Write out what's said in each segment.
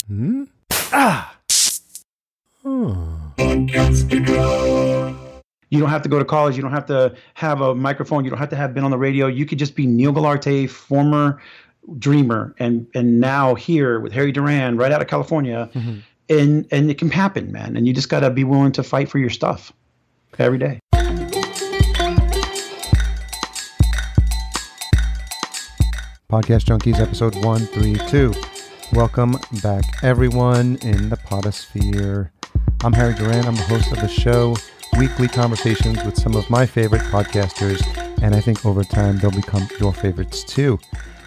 Hmm? Ah! You don't have to go to college. You don't have to have a microphone. You don't have to have been on the radio. You could just be Niel Guilarte, former dreamer, and now here with Harry Duran, right out of California, and it can happen, man. And you just got to be willing to fight for your stuff every day. Podcast Junkies, episode 132. Welcome back, everyone in the podosphere. I'm Harry Duran. I'm the host of the show, weekly conversations with some of my favorite podcasters, and I think over time they'll become your favorites too.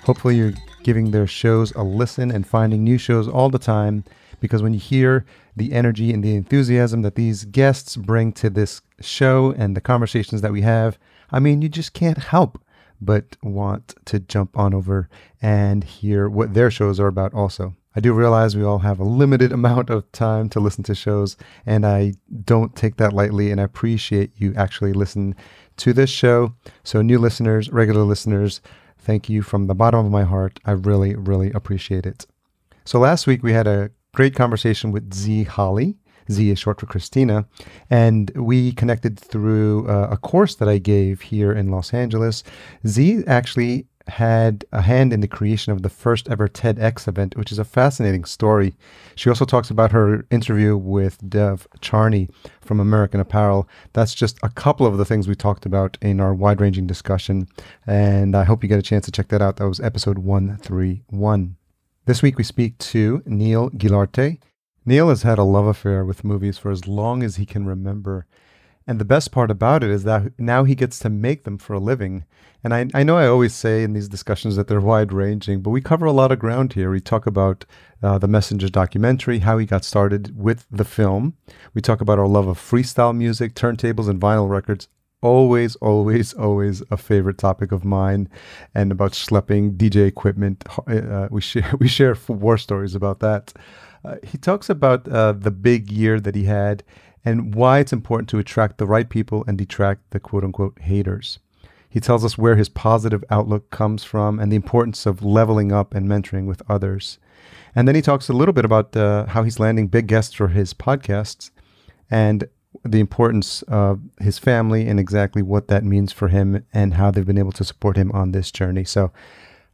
Hopefully you're giving their shows a listen and finding new shows all the time, because when you hear the energy and the enthusiasm that these guests bring to this show and the conversations that we have, I mean, you just can't help but want to jump on over and hear what their shows are about also. I do realize we all have a limited amount of time to listen to shows, and I don't take that lightly, and I appreciate you actually listening to this show. So new listeners, regular listeners, thank you from the bottom of my heart. I really, really appreciate it. So last week we had a great conversation with Z Holly. Z is short for Christina, and we connected through a course that I gave here in Los Angeles. Z actually had a hand in the creation of the first ever TEDx event, which is a fascinating story. She also talks about her interview with Dev Charney from American Apparel. That's just a couple of the things we talked about in our wide-ranging discussion, and I hope you get a chance to check that out. That was episode 131. This week we speak to Niel Guilarte. Niel has had a love affair with movies for as long as he can remember. And the best part about it is that now he gets to make them for a living. And I know I always say in these discussions that they're wide-ranging, but we cover a lot of ground here. We talk about the Messenger documentary, how he got started with the film. We talk about our love of freestyle music, turntables, and vinyl records. Always, always, always a favorite topic of mine. And about schlepping, DJ equipment. We share war stories about that. He talks about the big year that he had and why it's important to attract the right people and detract the quote-unquote haters. He tells us where his positive outlook comes from and the importance of leveling up and mentoring with others. And then he talks a little bit about how he's landing big guests for his podcasts and the importance of his family and exactly what that means for him and how they've been able to support him on this journey. So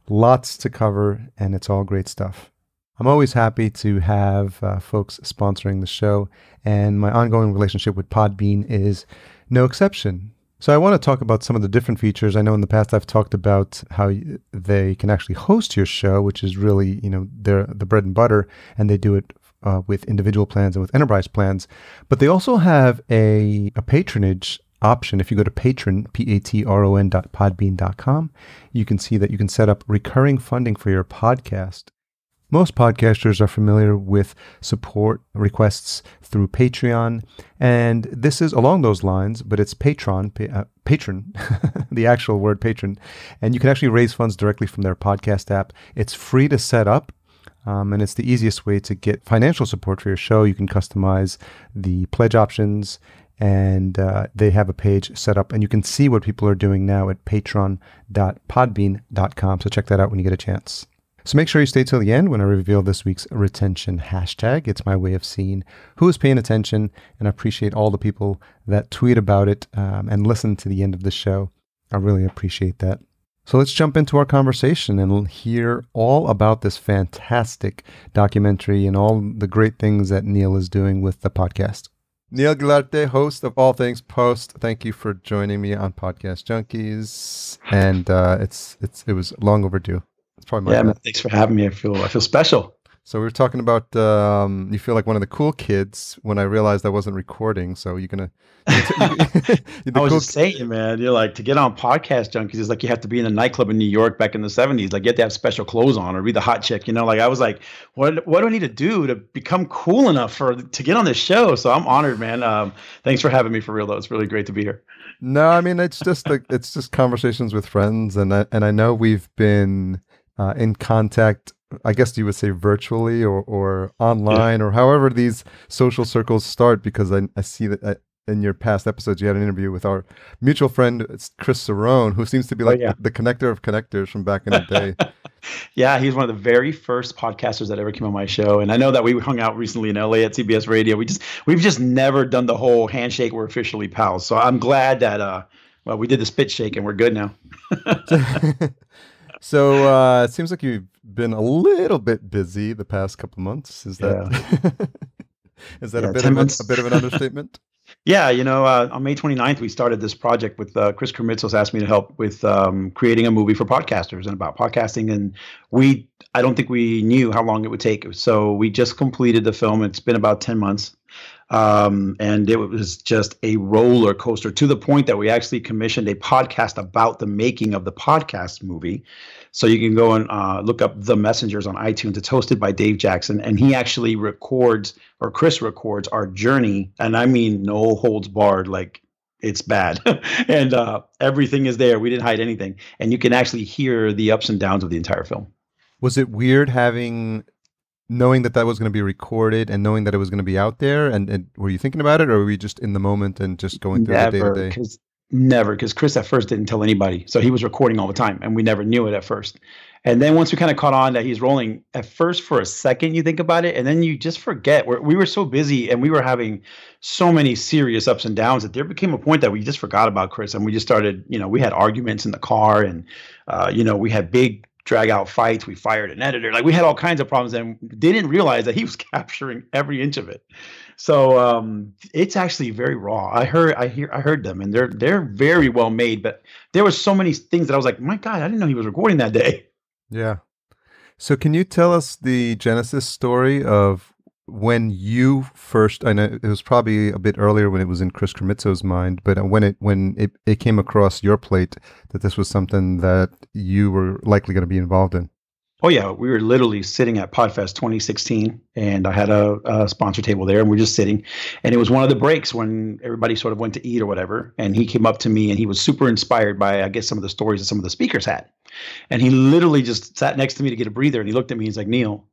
lots to cover, and it's all great stuff. I'm always happy to have folks sponsoring the show, and my ongoing relationship with Podbean is no exception. So I want to talk about some of the different features. I know in the past I've talked about how they can actually host your show, which is really, they're the bread and butter, and they do it with individual plans and with enterprise plans. But they also have a patronage option. If you go to patron.podbean.com, you can see that you can set up recurring funding for your podcast. Most podcasters are familiar with support requests through Patreon, and this is along those lines, but it's patron, the actual word patron, and you can actually raise funds directly from their podcast app. It's free to set up, and it's the easiest way to get financial support for your show. You can customize the pledge options, and they have a page set up, and you can see what people are doing now at patron.podbean.com, so check that out when you get a chance. So make sure you stay till the end when I reveal this week's retention hashtag. It's my way of seeing who is paying attention, and I appreciate all the people that tweet about it and listen to the end of the show. I really appreciate that. So let's jump into our conversation and hear all about this fantastic documentary and all the great things that Niel is doing with the podcast. Niel Guilarte, host of All Things Post. Thank you for joining me on Podcast Junkies, and it was long overdue. It's probably man, thanks for having me. I feel special. So we were talking about you feel like one of the cool kids when I realized I wasn't recording. So you're gonna. I was just saying, man. You're like, to get on Podcast Junkies is like you have to be in a nightclub in New York back in the 70s. Like you have to have special clothes on or be the hot chick. Like I was like, what do I need to do to become cool enough to get on this show? So I'm honored, man. Thanks for having me for real though. It's really great to be here. No, I mean it's just conversations with friends, and I know we've been in contact, I guess you would say virtually or online, or however these social circles start, because I see that in your past episodes, you had an interview with our mutual friend, it's Chris Cerrone, who seems to be like the connector of connectors from back in the day. Yeah, he's one of the very first podcasters that ever came on my show. And I know that we hung out recently in LA at CBS Radio. We've just never done the whole handshake. We're officially pals. So I'm glad that we did the spit shake and we're good now. So it seems like you've been a little bit busy the past couple of months. Is that is that a bit of an understatement? Yeah, on May 29th, we started this project with Chris Kermitzos asked me to help with creating a movie for podcasters and about podcasting. And I don't think we knew how long it would take. So we just completed the film. It's been about 10 months. And it was just a roller coaster to the point that we actually commissioned a podcast about the making of the podcast movie. So you can go and look up The Messengers on iTunes. It's hosted by Dave Jackson, and he actually Chris records our journey. And I mean, no holds barred, like it's bad. And everything is there. We didn't hide anything. And you can actually hear the ups and downs of the entire film. Was it weird knowing that was going to be recorded and knowing that it was going to be out there? And were you thinking about it, or were you just in the moment and just going through the day-to-day? Never, because Chris at first didn't tell anybody. So he was recording all the time, and we never knew it at first. And then once we kind of caught on that he's rolling, at first for a second you think about it, and then you just forget. We were so busy, and we were having so many serious ups and downs that there became a point that we just forgot about Chris, and we just started, we had arguments in the car, and, we had big drag out fights. We fired an editor. Like, we had all kinds of problems, and didn't realize that he was capturing every inch of it. So it's actually very raw. I heard them, and they're very well made, but there were so many things that I was like, my God, I didn't know he was recording that day. Yeah. So can you tell us the genesis story of when you first, I know it was probably a bit earlier when it was in Chris Kermitzos' mind, but when it came across your plate that this was something that you were likely going to be involved in? Oh, yeah. We were literally sitting at PodFest 2016, and I had a sponsor table there, and we're just sitting. And it was one of the breaks when everybody sort of went to eat or whatever. And he came up to me, and he was super inspired by, I guess, some of the stories that some of the speakers had. And he literally just sat next to me to get a breather, and he looked at me. He's like, Niel,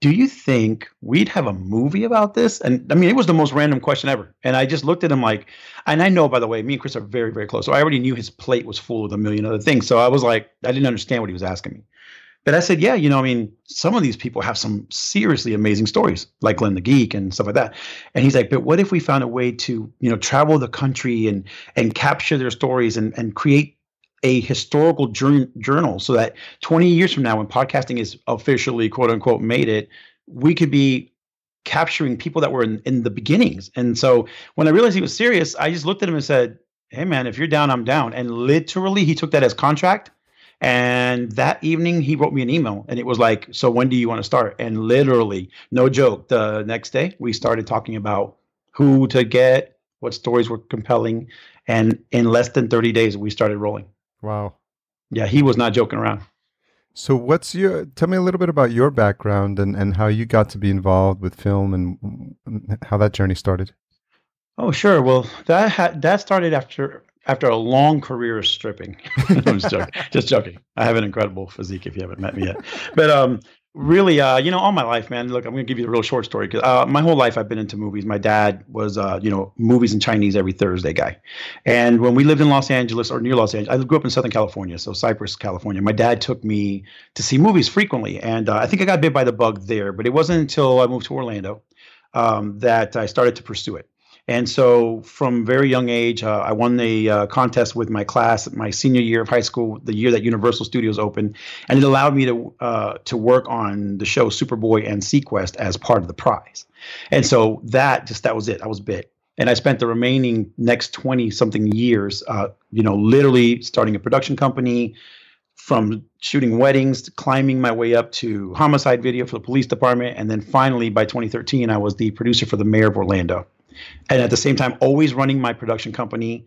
do you think we'd have a movie about this? And I mean, it was the most random question ever. And I just looked at him like, and I know, by the way, me and Chris are very, very close. So I already knew his plate was full of a million other things. So I was like, I didn't understand what he was asking me. But I said, yeah, I mean, some of these people have some seriously amazing stories, like Glenn the Geek and stuff like that. And he's like, but what if we found a way to, travel the country and capture their stories and create a historical journal so that 20 years from now, when podcasting is officially, quote unquote, made it, we could be capturing people that were in the beginnings. And so when I realized he was serious, I just looked at him and said, hey, man, if you're down, I'm down. And literally he took that as contract. And that evening he wrote me an email, and it was like, so when do you want to start? And literally, no joke, the next day we started talking about who to get, what stories were compelling. And in less than 30 days, we started rolling. Wow. Yeah, he was not joking around. So tell me a little bit about your background and how you got to be involved with film and how that journey started. Oh, sure. Well, that started after a long career of stripping. I'm just joking. I have an incredible physique if you haven't met me yet. But really, all my life, man, look, I'm going to give you a real short story. Because my whole life I've been into movies. My dad was, movies and Chinese every Thursday guy. And when we lived in Los Angeles or near Los Angeles, I grew up in Southern California, so Cypress, California. My dad took me to see movies frequently. And I think I got bit by the bug there. But it wasn't until I moved to Orlando that I started to pursue it. And so from very young age, I won the contest with my class my senior year of high school, the year that Universal Studios opened. And it allowed me to work on the show Superboy and Sequest as part of the prize. And so that was it. I was bit. And I spent the remaining next 20-something years, literally starting a production company, from shooting weddings to climbing my way up to homicide video for the police department. And then finally, by 2013, I was the producer for the mayor of Orlando. And at the same time, always running my production company.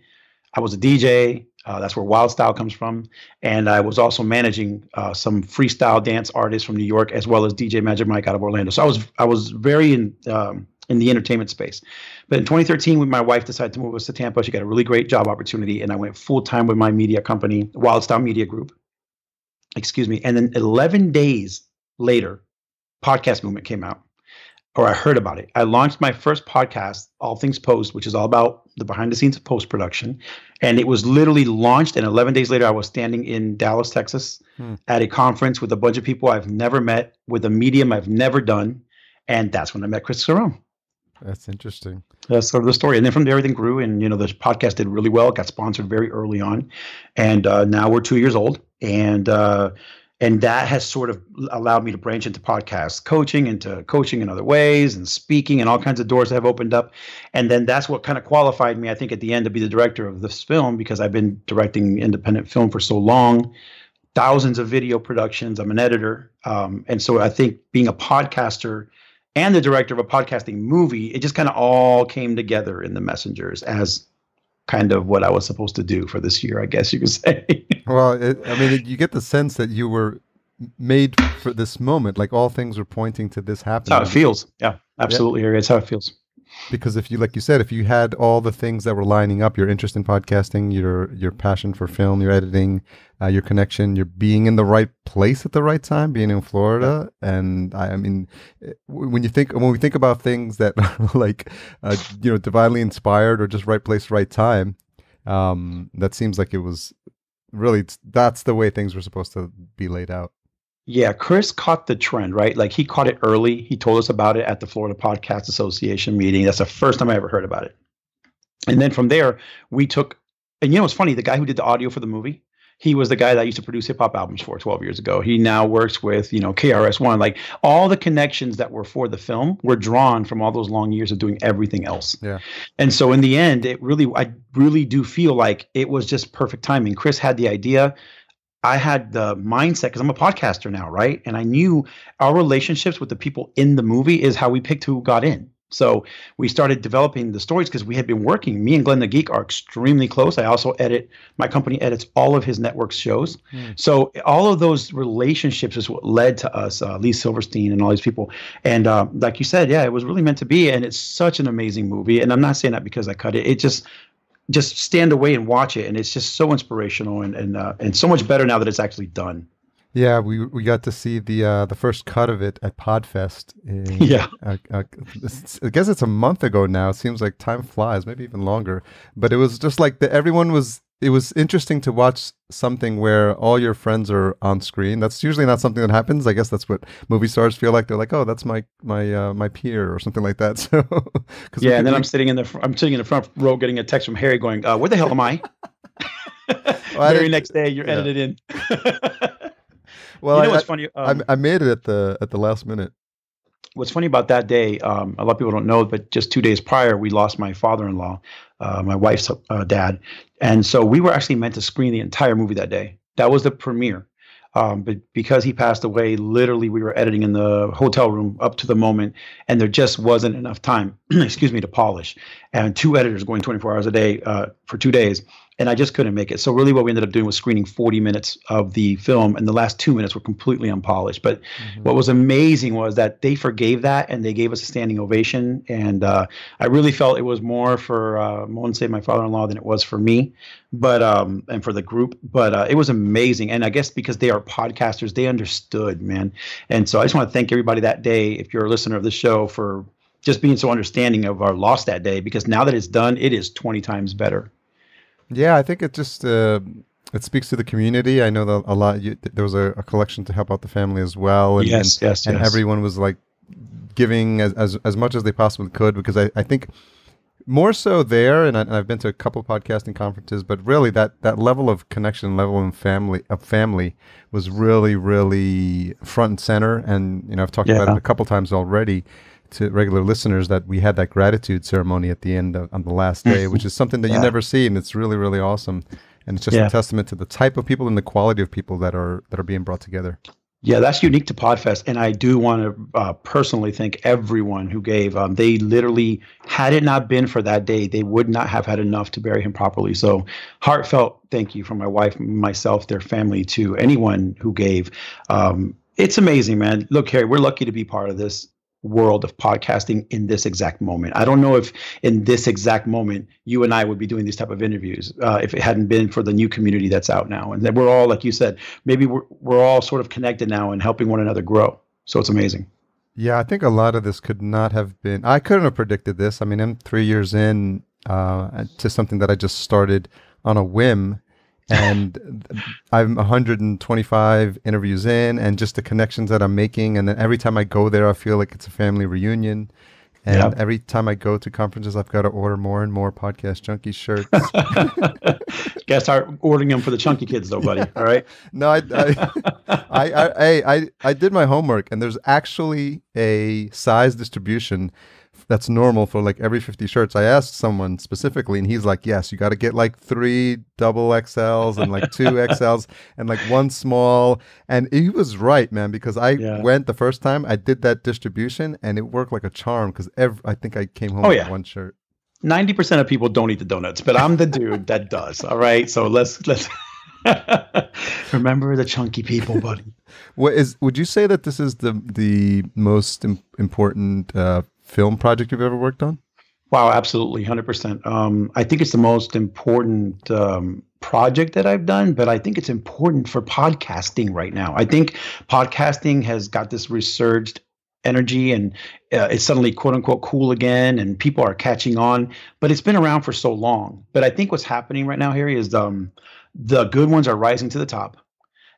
I was a DJ. That's where Wildstyle comes from. And I was also managing some freestyle dance artists from New York, as well as DJ Magic Mike out of Orlando. So I was very in the entertainment space. But in 2013, when my wife decided to move us to Tampa, she got a really great job opportunity. And I went full time with my media company, Wildstyle Media Group. And then 11 days later, Podcast Movement came out. or I heard about it. I launched my first podcast, All Things Post, which is all about the behind the scenes of post production. And it was literally launched. And 11 days later, I was standing in Dallas, Texas at a conference with a bunch of people I've never met, with a medium I've never done. And that's when I met Chris Cerrone. That's interesting. That's sort of the story. And then from there, everything grew. And, the podcast did really well. It got sponsored very early on. And now we're 2 years old. And that has sort of allowed me to branch into podcast coaching, into coaching in other ways, and speaking, and all kinds of doors have opened up. And then that's what kind of qualified me, I think, at the end to be the director of this film, because I've been directing independent film for so long, thousands of video productions. I'm an editor. And so I think being a podcaster and the director of a podcasting movie, it just kind of all came together in the Messengers as kind of what I was supposed to do for this year, I guess you could say. Well, you get the sense that you were made for this moment. Like all things were pointing to this happening. That's how it feels. Yeah, absolutely. Yeah. It's how it feels. Because if you, like you said, if you had all the things that were lining up, your interest in podcasting, your passion for film, your editing, your connection, your being in the right place at the right time, being in Florida, and when we think about things that are like, divinely inspired or just right place, right time, that seems like it was really, that's the way things were supposed to be laid out. Yeah, Chris caught the trend, right? Like he caught it early. He told us about it at the Florida Podcast Association meeting. That's the first time I ever heard about it. And then from there, we took, and it's funny, the guy who did the audio for the movie, he was the guy that I used to produce hip hop albums for 12 years ago. He now works with, KRS-One. Like all the connections that were for the film were drawn from all those long years of doing everything else. Yeah. And so in the end, I really do feel like it was just perfect timing. Chris had the idea. I had the mindset, because I'm a podcaster now, right? And I knew our relationships with the people in the movie is how we picked who got in. So we started developing the stories because we had been working. Me and Glenn the Geek are extremely close. I also my company edits all of his network's shows. So all of those relationships is what led to us, Lee Silverstein and all these people. And like you said, yeah, it was really meant to be. And it's such an amazing movie. And I'm not saying that because I cut it. It just stand away and watch it, and it's just so inspirational and so much better now that it's actually done. Yeah, we got to see the first cut of it at Podfest. I guess it's a month ago now. It seems like time flies, maybe even longer. But it was just like it was interesting to watch something where all your friends are on screen. That's usually not something that happens. I guess that's what movie stars feel like. They're like, oh, that's my peer or something like that. So yeah, and then I'm sitting in the front row getting a text from Harry going, where the hell am I? Very next day, you're edited in. Well, what's funny? I made it at the last minute. What's funny about that day, a lot of people don't know, but just 2 days prior, we lost my father-in-law, my wife's dad. And so we were actually meant to screen the entire movie that day. That was the premiere. But because he passed away, literally we were editing in the hotel room up to the moment, and there just wasn't enough time, to polish. And 2 editors going 24 hours a day for 2 days. And I just couldn't make it. So really what we ended up doing was screening 40 minutes of the film, and the last 2 minutes were completely unpolished. But what was amazing was that they forgave that, and they gave us a standing ovation. And I really felt it was more for Monse, my father-in-law, than it was for me, but and for the group. But it was amazing. And I guess because they are podcasters, they understood, man. And so I just want to thank everybody that day, if you're a listener of the show, for just being so understanding of our loss that day, because now that it's done, it is 20 times better. Yeah, I think it just it speaks to the community. I know that there was a collection to help out the family as well, and yes. Everyone was like giving as much as they possibly could, because I think more so there, and I've been to a couple podcasting conferences, but really that level of connection, level of family was really, really front and center. And I've talked about it a couple times already to regular listeners, that we had that gratitude ceremony at the end on the last day, which is something that you never see, and it's really, really awesome. And it's just a testament to the type of people and the quality of people that are being brought together. Yeah, that's unique to Podfest, and I do want to personally thank everyone who gave. They literally, had it not been for that day, they would not have had enough to bury him properly. So heartfelt thank you from my wife, myself, their family, to anyone who gave. It's amazing, man. Look, Harry, we're lucky to be part of this world of podcasting in this exact moment. I don't know if in this exact moment you and I would be doing these type of interviews if it hadn't been for the new community that's out now. And then we're all, like you said, maybe we're all sort of connected now and helping one another grow. So it's amazing. Yeah, I think a lot of this could not have been. I couldn't have predicted this. I mean, I'm 3 years in to something that I just started on a whim, and I'm 125 interviews in, and just the connections that I'm making. And then every time I go there, I feel like it's a family reunion. And every time I go to conferences, I've got to order more and more Podcast Junkies shirts. Gotta start ordering them for the chunky kids, though, buddy. All right. No, I did my homework, and there's actually a size distribution that's normal for like every 50 shirts. I asked someone specifically, and he's like, yes, you got to get like 3 double XLs and like 2 XLs and like 1 small. And he was right, man, because I went the first time I did that distribution, and it worked like a charm because I think I came home with 1 shirt. 90% of people don't eat the donuts, but I'm the dude that does. All right. So let's remember the chunky people, buddy. Would you say that this is the most important film project you've ever worked on? Wow, absolutely, 100%. I think it's the most important project that I've done, but I think it's important for podcasting right now. I think podcasting has got this resurged energy, and it's suddenly quote unquote cool again, and people are catching on, but it's been around for so long. But I think what's happening right now, Harry, is the good ones are rising to the top.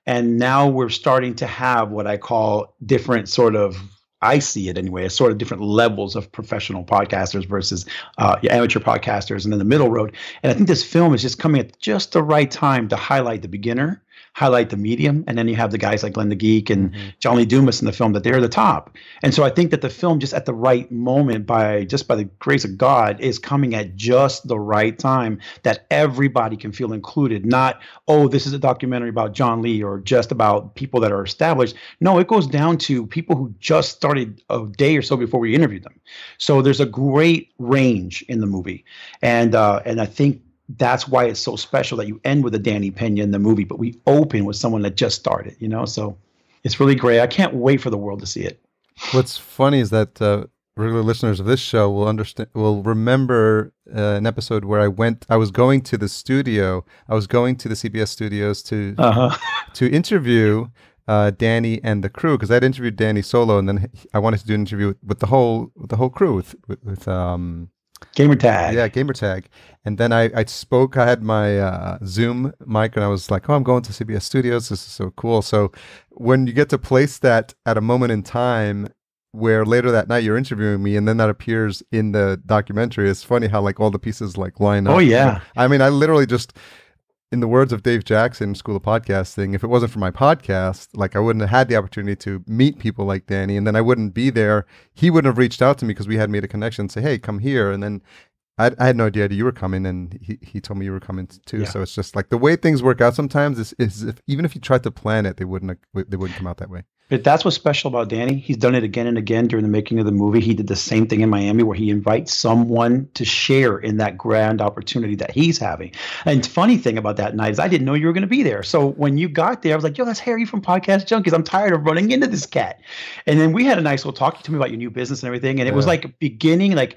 And now we're starting to have what I call different sort of, I see it anyway, as sort of different levels of professional podcasters versus amateur podcasters, and then the middle road. And I think this film is just coming at just the right time to highlight the beginner, highlight the medium, and then you have the guys like Glenn the Geek and John Lee Dumas in the film, that they're the top. And so I think that the film, just at the right moment, by the grace of God, is coming at just the right time that everybody can feel included. Not, oh, this is a documentary about John Lee or just about people that are established. No, it goes down to people who just started a day or so before we interviewed them. So there's a great range in the movie. And I think that's why it's so special that you end with a Danny Pena in the movie, but we open with someone that just started, so it's really great. I can't wait for the world to see it. What's funny is that regular listeners of this show will remember an episode where I was going to the studio. I was going to the CBS studios to interview Danny and the crew, because I'd interviewed Danny solo, and then I wanted to do an interview with the whole crew with Gamer tag. Yeah, gamer tag. And then I spoke, I had my Zoom mic, and I was like, oh, I'm going to CBS Studios. This is so cool. So when you get to place that at a moment in time where later that night you're interviewing me, and then that appears in the documentary, it's funny how like all the pieces like line up. Oh, yeah. I mean, I literally just, in the words of Dave Jackson, School of Podcasting, if it wasn't for my podcast, like I wouldn't have had the opportunity to meet people like Danny, and then I wouldn't be there. He wouldn't have reached out to me because we had made a connection and say, hey, come here. And then I had no idea that you were coming, and he told me you were coming too. Yeah. So it's just like the way things work out sometimes is even if you tried to plan it, they wouldn't come out that way. But that's what's special about Danny. He's done it again and again during the making of the movie. He did the same thing in Miami, where he invites someone to share in that grand opportunity that he's having. And the funny thing about that night is I didn't know you were going to be there. So when you got there, I was like, yo, that's Harry from Podcast Junkies. I'm tired of running into this cat. And then we had a nice little talk. You told me about your new business and everything. And it was like beginning, like,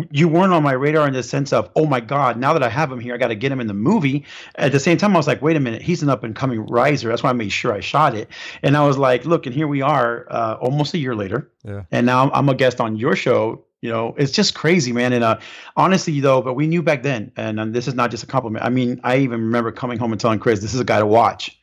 you weren't on my radar in the sense of, oh my God, now that I have him here, I got to get him in the movie. At the same time, I was like, wait a minute, he's an up and coming riser. That's why I made sure I shot it. And I was like, look, and here we are almost a year later. Yeah. And now I'm a guest on your show. It's just crazy, man. And honestly, though, but we knew back then, and this is not just a compliment. I mean, I even remember coming home and telling Chris, this is a guy to watch.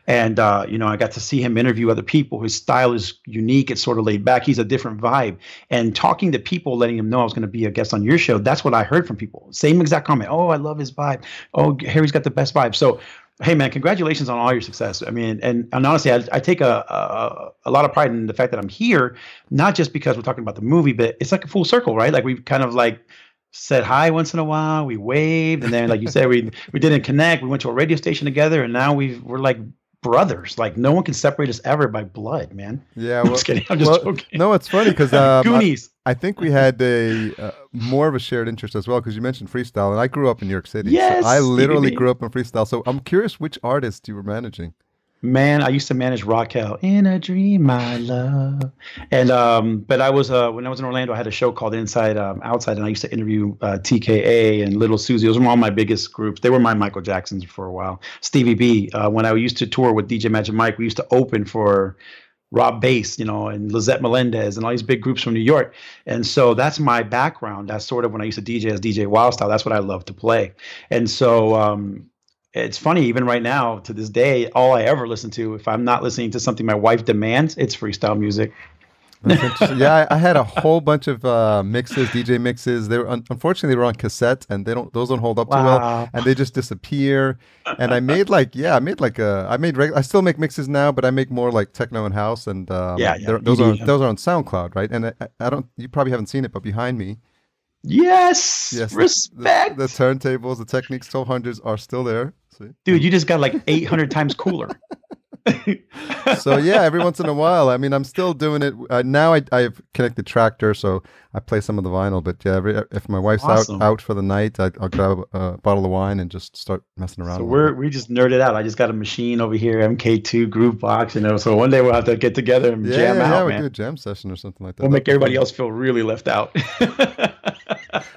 And, I got to see him interview other people. His style is unique. It's sort of laid back. He's a different vibe. And talking to people, letting them know I was going to be a guest on your show, that's what I heard from people. Same exact comment. Oh, I love his vibe. Oh, Harry's got the best vibe. So, hey, man, congratulations on all your success. I mean, and honestly, I take a lot of pride in the fact that I'm here, not just because we're talking about the movie, but it's like a full circle, right? Like we've kind of like said hi once in a while. We waved. And then, like you said, we didn't connect. We went to a radio station together, and now we're like brothers. Like no one can separate us ever by blood, man. Yeah, I'm just kidding. I'm just joking. No, it's funny because Goonies. I think we had a more of a shared interest as well, because you mentioned freestyle, and I grew up in New York City. Yes, so I literally grew up in freestyle. So I'm curious which artist you were managing. Man, I used to manage Raquel in a dream, my love. And but I was when I was in Orlando, I had a show called Inside Outside, and I used to interview TKA and Little Susie. Those were all my biggest groups. They were my Michael Jacksons for a while. Stevie B. When I used to tour with DJ Magic Mike, we used to open for Rob Bass, and Lizette Melendez and all these big groups from New York. And so that's my background. That's sort of when I used to DJ as DJ Wildstyle. That's what I love to play. And so it's funny, even right now, to this day, all I ever listen to, if I'm not listening to something my wife demands, it's freestyle music. Yeah, I had a whole bunch of mixes, DJ mixes. They were unfortunately they were on cassette, and those don't hold up too well, and they just disappear. And I made I still make mixes now, but I make more like techno and house, and those are on SoundCloud, right? And I don't, you probably haven't seen it, but behind me, yes, respect. The turntables, the Technics 1200s are still there. See? Dude, you just got like 800 times cooler. So yeah, every once in a while, I mean, I'm still doing it now. I've connected Tractor, so I play some of the vinyl. But yeah, if my wife's out for the night, I'll grab a bottle of wine and just start messing around. So we just nerded out. I just got a machine over here, MK2 Groove Box, So one day we'll have to get together and jam out. Yeah, man. We do a jam session or something like that. We'll make everybody else feel really left out.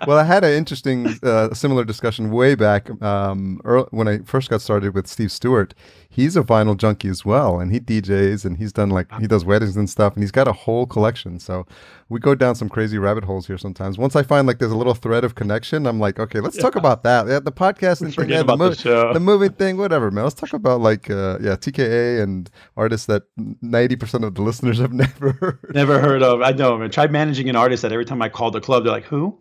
Well, I had an interesting similar discussion way back when I first got started with Steve Stewart. He's a vinyl junkie as well, and he DJs, and he's done he does weddings and stuff, and he's got a whole collection. So we go down some crazy rabbit holes here sometimes. Once I find there's a little thread of connection, I'm like, okay, let's talk about that. Yeah, the podcast and thing, the movie thing, whatever, man. Let's talk about TKA and artists that 90% of the listeners have never heard of. I know, man. Try managing an artist that every time I call the club, they're like, who?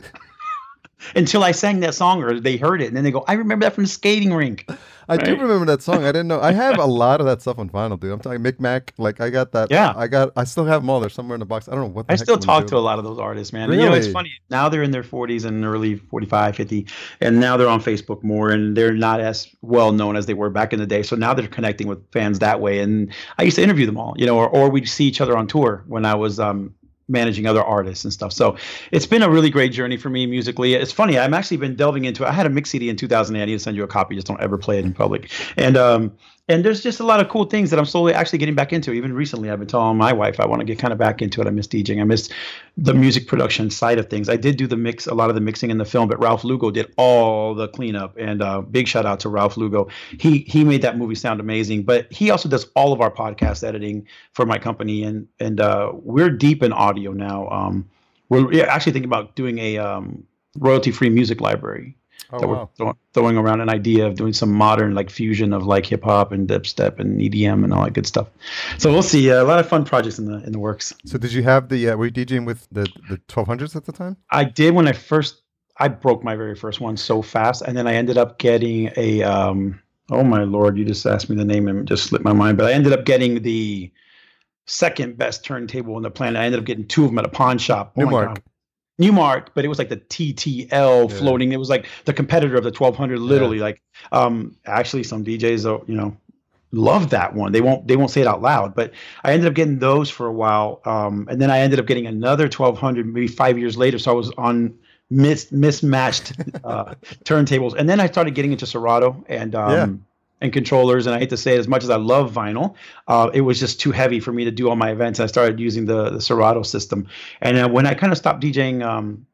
Until I sang that song or they heard it, and then they go, I remember that from the skating rink. I do remember that song. I didn't know. I have a lot of that stuff on vinyl, dude. I'm talking Mick Mac. I got that. Yeah. I still have them all. They're somewhere in the box. I don't know what the I heck still talk to a lot of those artists, man. Really? And, it's funny. Now they're in their 40s and early 45, 50, and now they're on Facebook more, and they're not as well known as they were back in the day. So now they're connecting with fans that way. And I used to interview them all, or we'd see each other on tour when I was managing other artists and stuff. So it's been a really great journey for me musically. It's funny, I've actually been delving into it. I had a mix CD in 2008. I need to send you a copy. Just don't ever play it in public. And there's just a lot of cool things that I'm slowly actually getting back into. Even recently, I've been telling my wife I want to get kind of back into it. I miss DJing. I miss the music production side of things. I did do a lot of the mixing in the film, but Ralph Lugo did all the cleanup. And big shout out to Ralph Lugo. He made that movie sound amazing. But he also does all of our podcast editing for my company. And we're deep in audio now. We're actually thinking about doing a royalty-free music library. We're throwing around an idea of doing some modern fusion of hip hop and dubstep and EDM and all that good stuff. So we'll see. A lot of fun projects in the works. So did you have were you DJing with the 1200s at the time? I did when I broke my very first one so fast, and then I ended up getting a oh my Lord, you just asked me the name and it just slipped my mind, but I ended up getting the second best turntable on the planet. I ended up getting two of them at a pawn shop. Newmark, but it was like the TTL floating. It was like the competitor of the 1200, literally. Actually, some DJs, love that one. They won't say it out loud, but I ended up getting those for a while, and then I ended up getting another 1200 maybe 5 years later. So I was on mismatched turntables, and then I started getting into Serato and controllers. And I hate to say it, as much as I love vinyl, it was just too heavy for me to do all my events. I started using the Serato system. And when I kind of stopped DJing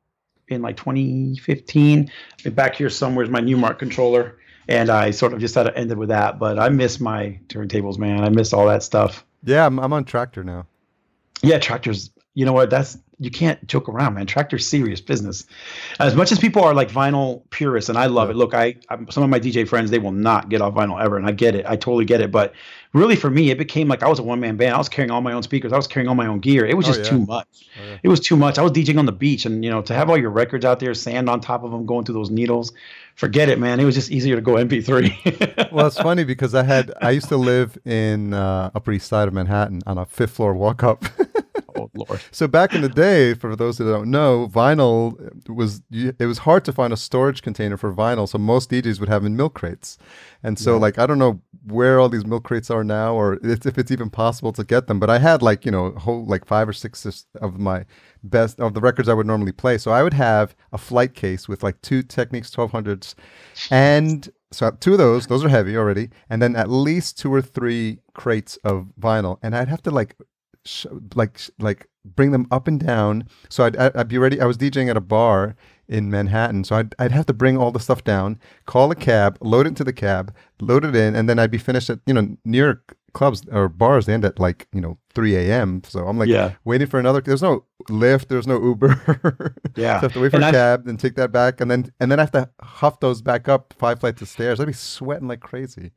in 2015, back here somewhere is my Newmark controller. And I sort of just had to end it with that. But I miss my turntables, man. I miss all that stuff. Yeah, I'm on Tractor now. Yeah, Tractor's, you know what, you can't joke around, man. Tractor's serious business. As much as people are vinyl purists, and I love it. Look, some of my DJ friends, they will not get off vinyl ever, and I get it. I totally get it. But really, for me, it became I was a one-man band. I was carrying all my own speakers. I was carrying all my own gear. It was just too much. It was too much. I was DJing on the beach, and to have all your records out there, sand on top of them, going through those needles, forget it, man. It was just easier to go MP3. Well, it's funny because I used to live in Upper East Side of Manhattan on a 5th floor walk-up. Oh, Lord. So back in the day, for those that don't know, vinyl it was hard to find a storage container for vinyl, so most DJs would have in milk crates. And so I don't know where all these milk crates are now, or if it's even possible to get them, but I had a whole 5 or 6 of my best of the records I would normally play. So I would have a flight case with 2 Technics 1200s, and so 2 of those are heavy already, and then at least 2 or 3 crates of vinyl, and I'd have to bring them up and down. So I'd be ready. I was DJing at a bar in Manhattan, so I'd have to bring all the stuff down, call a cab, load it into the cab, load it in, and then I'd be finished at near clubs or bars, they end at like, 3 a.m. So I'm like waiting for another. There's no Lyft, there's no Uber. Yeah. So I have to wait for a cab and take that back, and then I have to huff those back up 5 flights of stairs. I'd be sweating like crazy.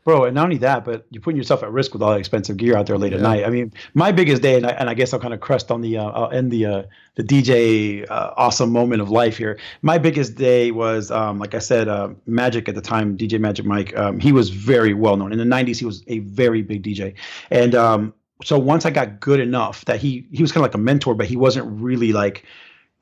Bro, and not only that, but you're putting yourself at risk with all that expensive gear out there late at night. I mean, my biggest day, and I guess I'll kind of crest on I'll end the DJ awesome moment of life here. My biggest day was, like I said, Magic at the time, DJ Magic Mike. He was very well known. In the 90s, he was a very big DJ. And so once I got good enough that he was kind of like a mentor, but he wasn't really like,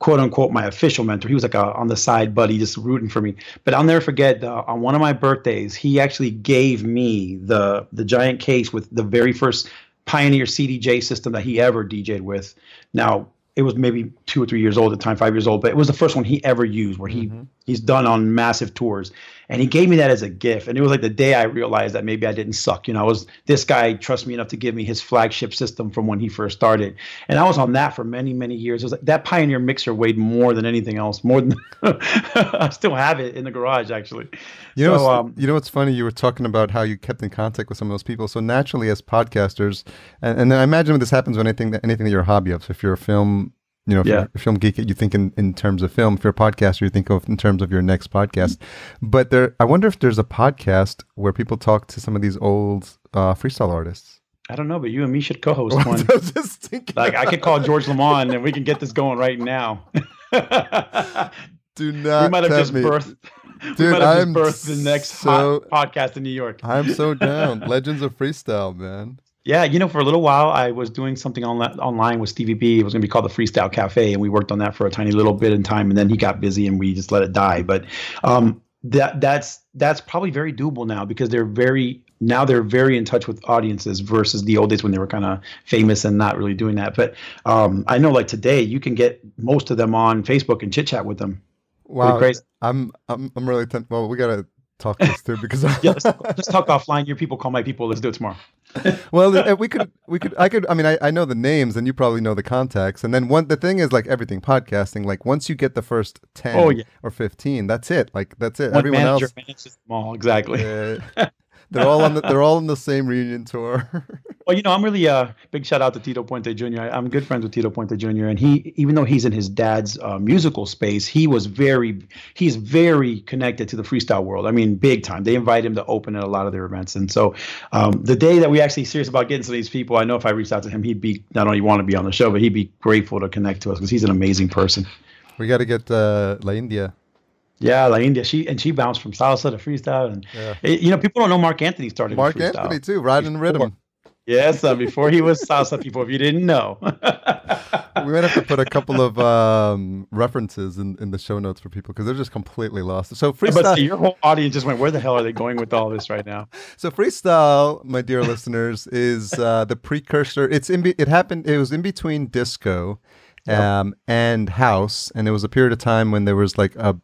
quote unquote, my official mentor. He was like a on the side buddy, just rooting for me. But I'll never forget, on one of my birthdays, he actually gave me the giant case with the very first Pioneer CDJ system that he ever DJ'd with. Now, it was maybe 2 or 3 years old at the time, 5 years old, but it was the first one he ever used, where he's done on massive tours. And he gave me that as a gift. And it was like the day I realized that maybe I didn't suck. This guy trusts me enough to give me his flagship system from when he first started. And I was on that for many, many years. It was like that Pioneer mixer weighed more than anything else, more than I still have it in the garage, actually. You know what's funny? You were talking about how you kept in contact with some of those people. So naturally, as podcasters, and I imagine when this happens with anything that you're a hobby of. So if you're a film, if you're a film geek, you think in terms of film. If you're a podcaster, you think of in terms of your next podcast. But I wonder if there's a podcast where people talk to some of these old freestyle artists. I don't know, but you and me should co-host one. I was just thinking. Like, I could call George Lamont and we can get this going right now. Do not. We might have just birthed. Dude, I'm birthed the next podcast in New York. I'm so down. Legends of Freestyle, man. Yeah, for a little while, I was doing something online with Stevie B. It was going to be called the Freestyle Cafe, and we worked on that for a tiny little bit in time, and then he got busy, and we just let it die. But that's probably very doable now, because they're very in touch with audiences versus the old days when they were kind of famous and not really doing that. But I know, like today, you can get most of them on Facebook and chit chat with them. Wow, crazy. I'm really tempted. Well, we gotta talk this through because let's talk offline. Your people call my people. Let's do it tomorrow. Well, I know the names and you probably know the contacts. And then the thing is, like everything podcasting, like once you get the first 10 or 15, that's it. Like that's it. One Everyone else manages them all. Exactly. They're all on the same reunion tour. Well, I'm really big shout out to Tito Puente Jr. I'm good friends with Tito Puente Jr. And he, even though he's in his dad's musical space, he's very connected to the freestyle world. I mean, big time. They invite him to open at a lot of their events. And so the day that we actually serious about getting to these people, I know if I reached out to him, he'd be not only want to be on the show, but he'd be grateful to connect to us because he's an amazing person. We got to get La India. Yeah, La India. She bounced from salsa to freestyle, and people don't know Mark Anthony started. Mark with freestyle. Anthony too, riding rhythm. Yes, before he was salsa. People, if you didn't know, we might have to put a couple of references in the show notes for people because they're just completely lost. So freestyle. But your whole audience just went, "Where the hell are they going with all this right now?" So freestyle, my dear listeners, is the precursor. It was in between disco, and house, and it was a period of time when there was like a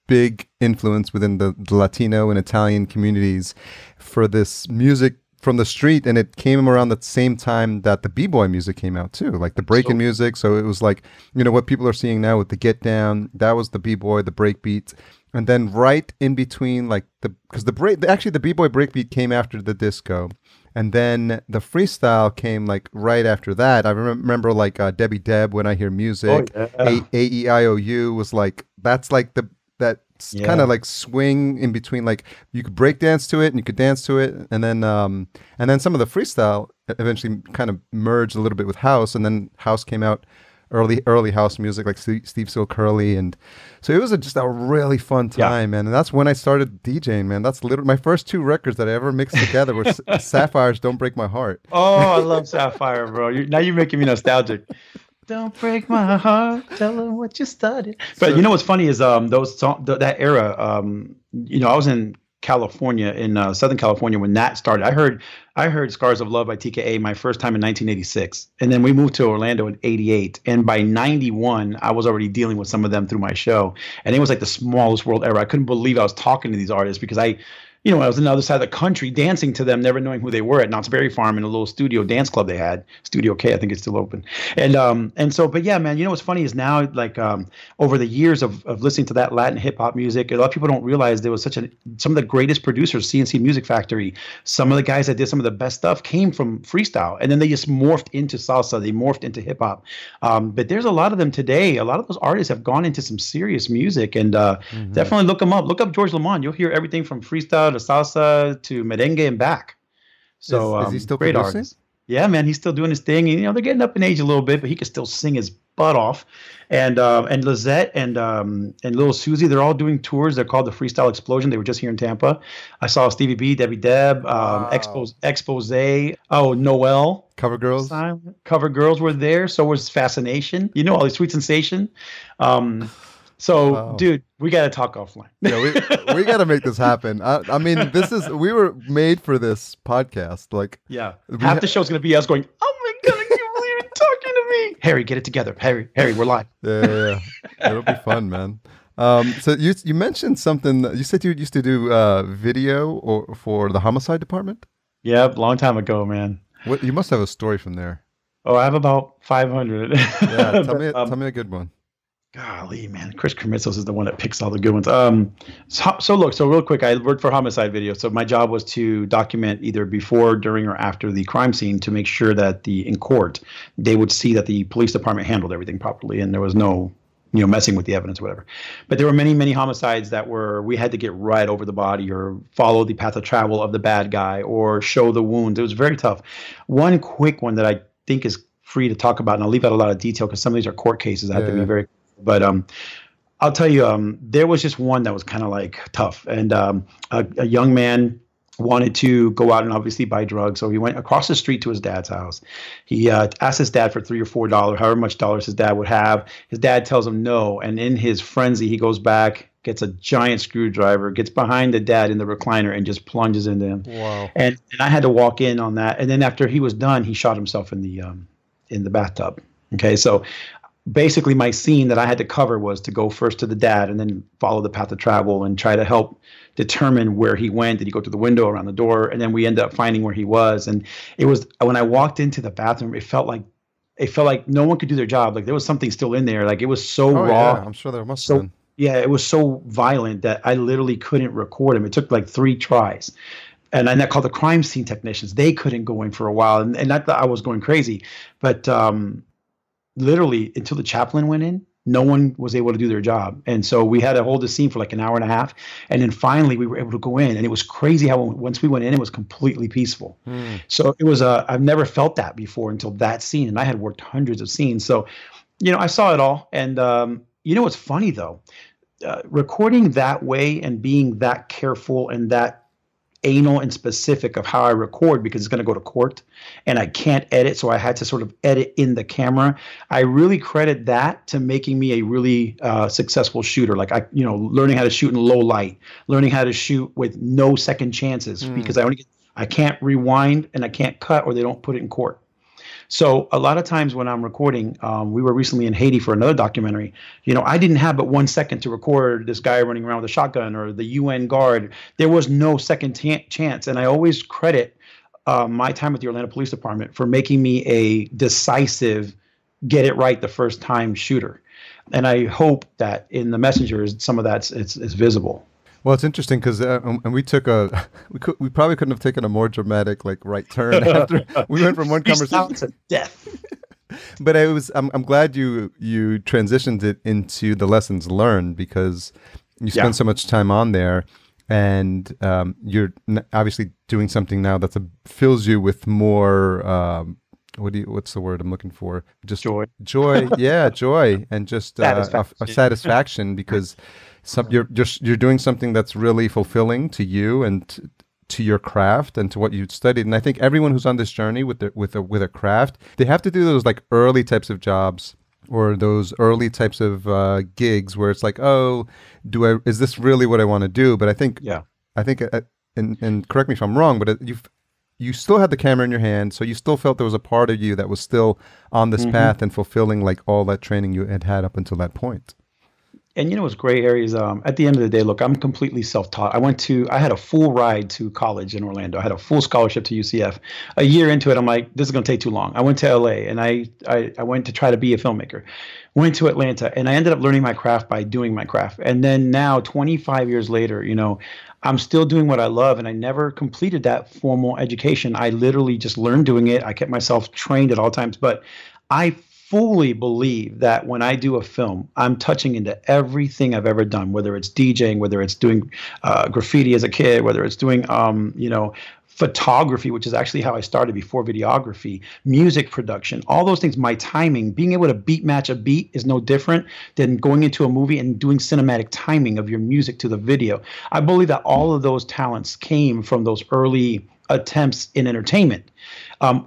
big influence within the Latino and Italian communities for this music from the street, and it came around the same time that the b-boy music came out too, like the breaking music. So it was like, what people are seeing now with the get down, that was the b-boy, the breakbeat, and then right in between, like the b-boy breakbeat came after the disco, and then the freestyle came like right after that. I remember like Debbie Deb, When I Hear Music, AEIOU was like, that's like that's kind of like swing in between, like you could break dance to it and you could dance to it, and then some of the freestyle eventually kind of merged a little bit with house, and then house came out, early house music like Steve Still Curly, and so it was just a really fun time, man. And that's when I started DJing, man. That's literally my first 2 records that I ever mixed together were Sapphires, Don't Break My Heart. Oh, I love Sapphire, bro. Now you're making me nostalgic. Don't break my heart. Tell them what you started. But what's funny is those songs, that era. I was in California, in Southern California when that started. I heard "Scars of Love" by TKA my first time in 1986, and then we moved to Orlando in '88. And by '91, I was already dealing with some of them through my show, and it was like the smallest world ever. I couldn't believe I was talking to these artists because I was on the other side of the country dancing to them, never knowing who they were at Knott's Berry Farm in a little studio dance club they had, Studio K, I think it's still open. And so, but yeah, man, what's funny is now, like, over the years of listening to that Latin hip hop music, a lot of people don't realize there was some of the greatest producers, CNC Music Factory, some of the guys that did some of the best stuff came from freestyle, and then they just morphed into salsa, they morphed into hip hop. But there's a lot of them today. A lot of those artists have gone into some serious music, and definitely look them up. Look up George Lamond. You'll hear everything from freestyle to salsa to merengue and back. So is he still great producing? artist. Yeah, man, he's still doing his thing. And, they're getting up in age a little bit, but he can still sing his butt off. And Lizette and Little Susie, they're all doing tours. They're called the Freestyle Explosion. They were just here in Tampa. I saw Stevie B, Debbie Deb, Expose. Oh, Noel. Cover Girls. Cover Girls were there. So was Fascination. All these Sweet Sensation. Dude, we got to talk offline. Yeah, we got to make this happen. I mean, we were made for this podcast. Like, yeah, half the show's going to be us going, oh my God, I can't believe you're talking to me. Harry, get it together. Harry, we're live. Yeah. It'll be fun, man. So you mentioned something. You said you used to do video for the homicide department? Yeah, long time ago, man. You must have a story from there. Oh, I have about 500. Yeah, tell me a good one. Golly, man, Chris Krimitsos is the one that picks all the good ones. So real quick, I worked for Homicide Video. So my job was to document either before, during, or after the crime scene to make sure that in court, they would see that the police department handled everything properly and there was no, messing with the evidence or whatever. But there were many, many homicides that we had to get right over the body or follow the path of travel of the bad guy or show the wounds. It was very tough. One quick one that I think is free to talk about, and I'll leave out a lot of detail because some of these are court cases. I have to be very. But I'll tell you, there was just one that was kind of like tough. And a young man wanted to go out and obviously buy drugs. So he went across the street to his dad's house. He asked his dad for $3 or $4, however much dollars his dad would have. His dad tells him no. And in his frenzy, he goes back, gets a giant screwdriver, gets behind the dad in the recliner and just plunges into him. Wow. And I had to walk in on that. And then after he was done, he shot himself in the bathtub. Okay, so basically my scene that I had to cover was to go first to the dad and then follow the path of travel and try to help determine where he went. Did he go to the window, around the door? And then we ended up finding where he was. And it was, when I walked into the bathroom, it felt like no one could do their job. Like there was something still in there. Like it was so raw. Yeah, I'm sure there must have been. Yeah, it was so violent that I literally couldn't record him. It took like 3 tries. And I called the crime scene technicians. They couldn't go in for a while. And not that I was going crazy, but literally until the chaplain went in, no one was able to do their job. And so we had to hold the scene for like an hour and a half. And then finally we were able to go in. And it was crazy how once we went in, it was completely peaceful. So it was, I've never felt that before until that scene. And I had worked hundreds of scenes. So, I saw it all. And what's funny though, recording that way and being that careful and that anal and specific of how I record, because it's going to go to court and I can't edit. So I had to sort of edit in the camera. I really credit that to making me a really successful shooter. Like learning how to shoot in low light, learning how to shoot with no second chances because I can't rewind and I can't cut or they don't put it in court. So a lot of times when I'm recording, we were recently in Haiti for another documentary. I didn't have but 1 second to record this guy running around with a shotgun or the UN guard. There was no second chance. And I always credit my time at the Orlando Police Department for making me a decisive, get it right the first time shooter. And I hope that in the messengers, some of that is visible. Well, it's interesting because and we took we probably couldn't have taken a more dramatic right turn after we went from one conversation to death. But I'm glad you transitioned it into the lessons learned because you spend so much time on there, and you're obviously doing something now that fills you with more. What's the word I'm looking for? Just joy. Yeah, joy, and just satisfaction because. You're doing something that's really fulfilling to you and to your craft and to what you studied. And I think everyone who's on this journey with a craft, they have to do those early types of jobs or those early types of gigs where it's like, oh, is this really what I want to do? But I think and correct me if I'm wrong, but you still had the camera in your hand, so you still felt there was a part of you that was still on this path and fulfilling all that training you had up until that point. And you know what's great, Harry, is at the end of the day, look, I'm completely self-taught. I had a full ride to college in Orlando. I had a full scholarship to UCF. A year into it, I'm like, this is going to take too long. I went to LA and I went to try to be a filmmaker. Went to Atlanta and I ended up learning my craft by doing my craft. And then now, 25 years later, you know, I'm still doing what I love, and I never completed that formal education. I literally just learned doing it. I kept myself trained at all times, but I fully believe that when I do a film, I'm touching into everything I've ever done, whether it's DJing, whether it's doing graffiti as a kid, whether it's doing, you know, photography, which is actually how I started before videography, music production, all those things, my timing, being able to beat match a beat is no different than going into a movie and doing cinematic timing of your music to the video. I believe that all of those talents came from those early attempts in entertainment.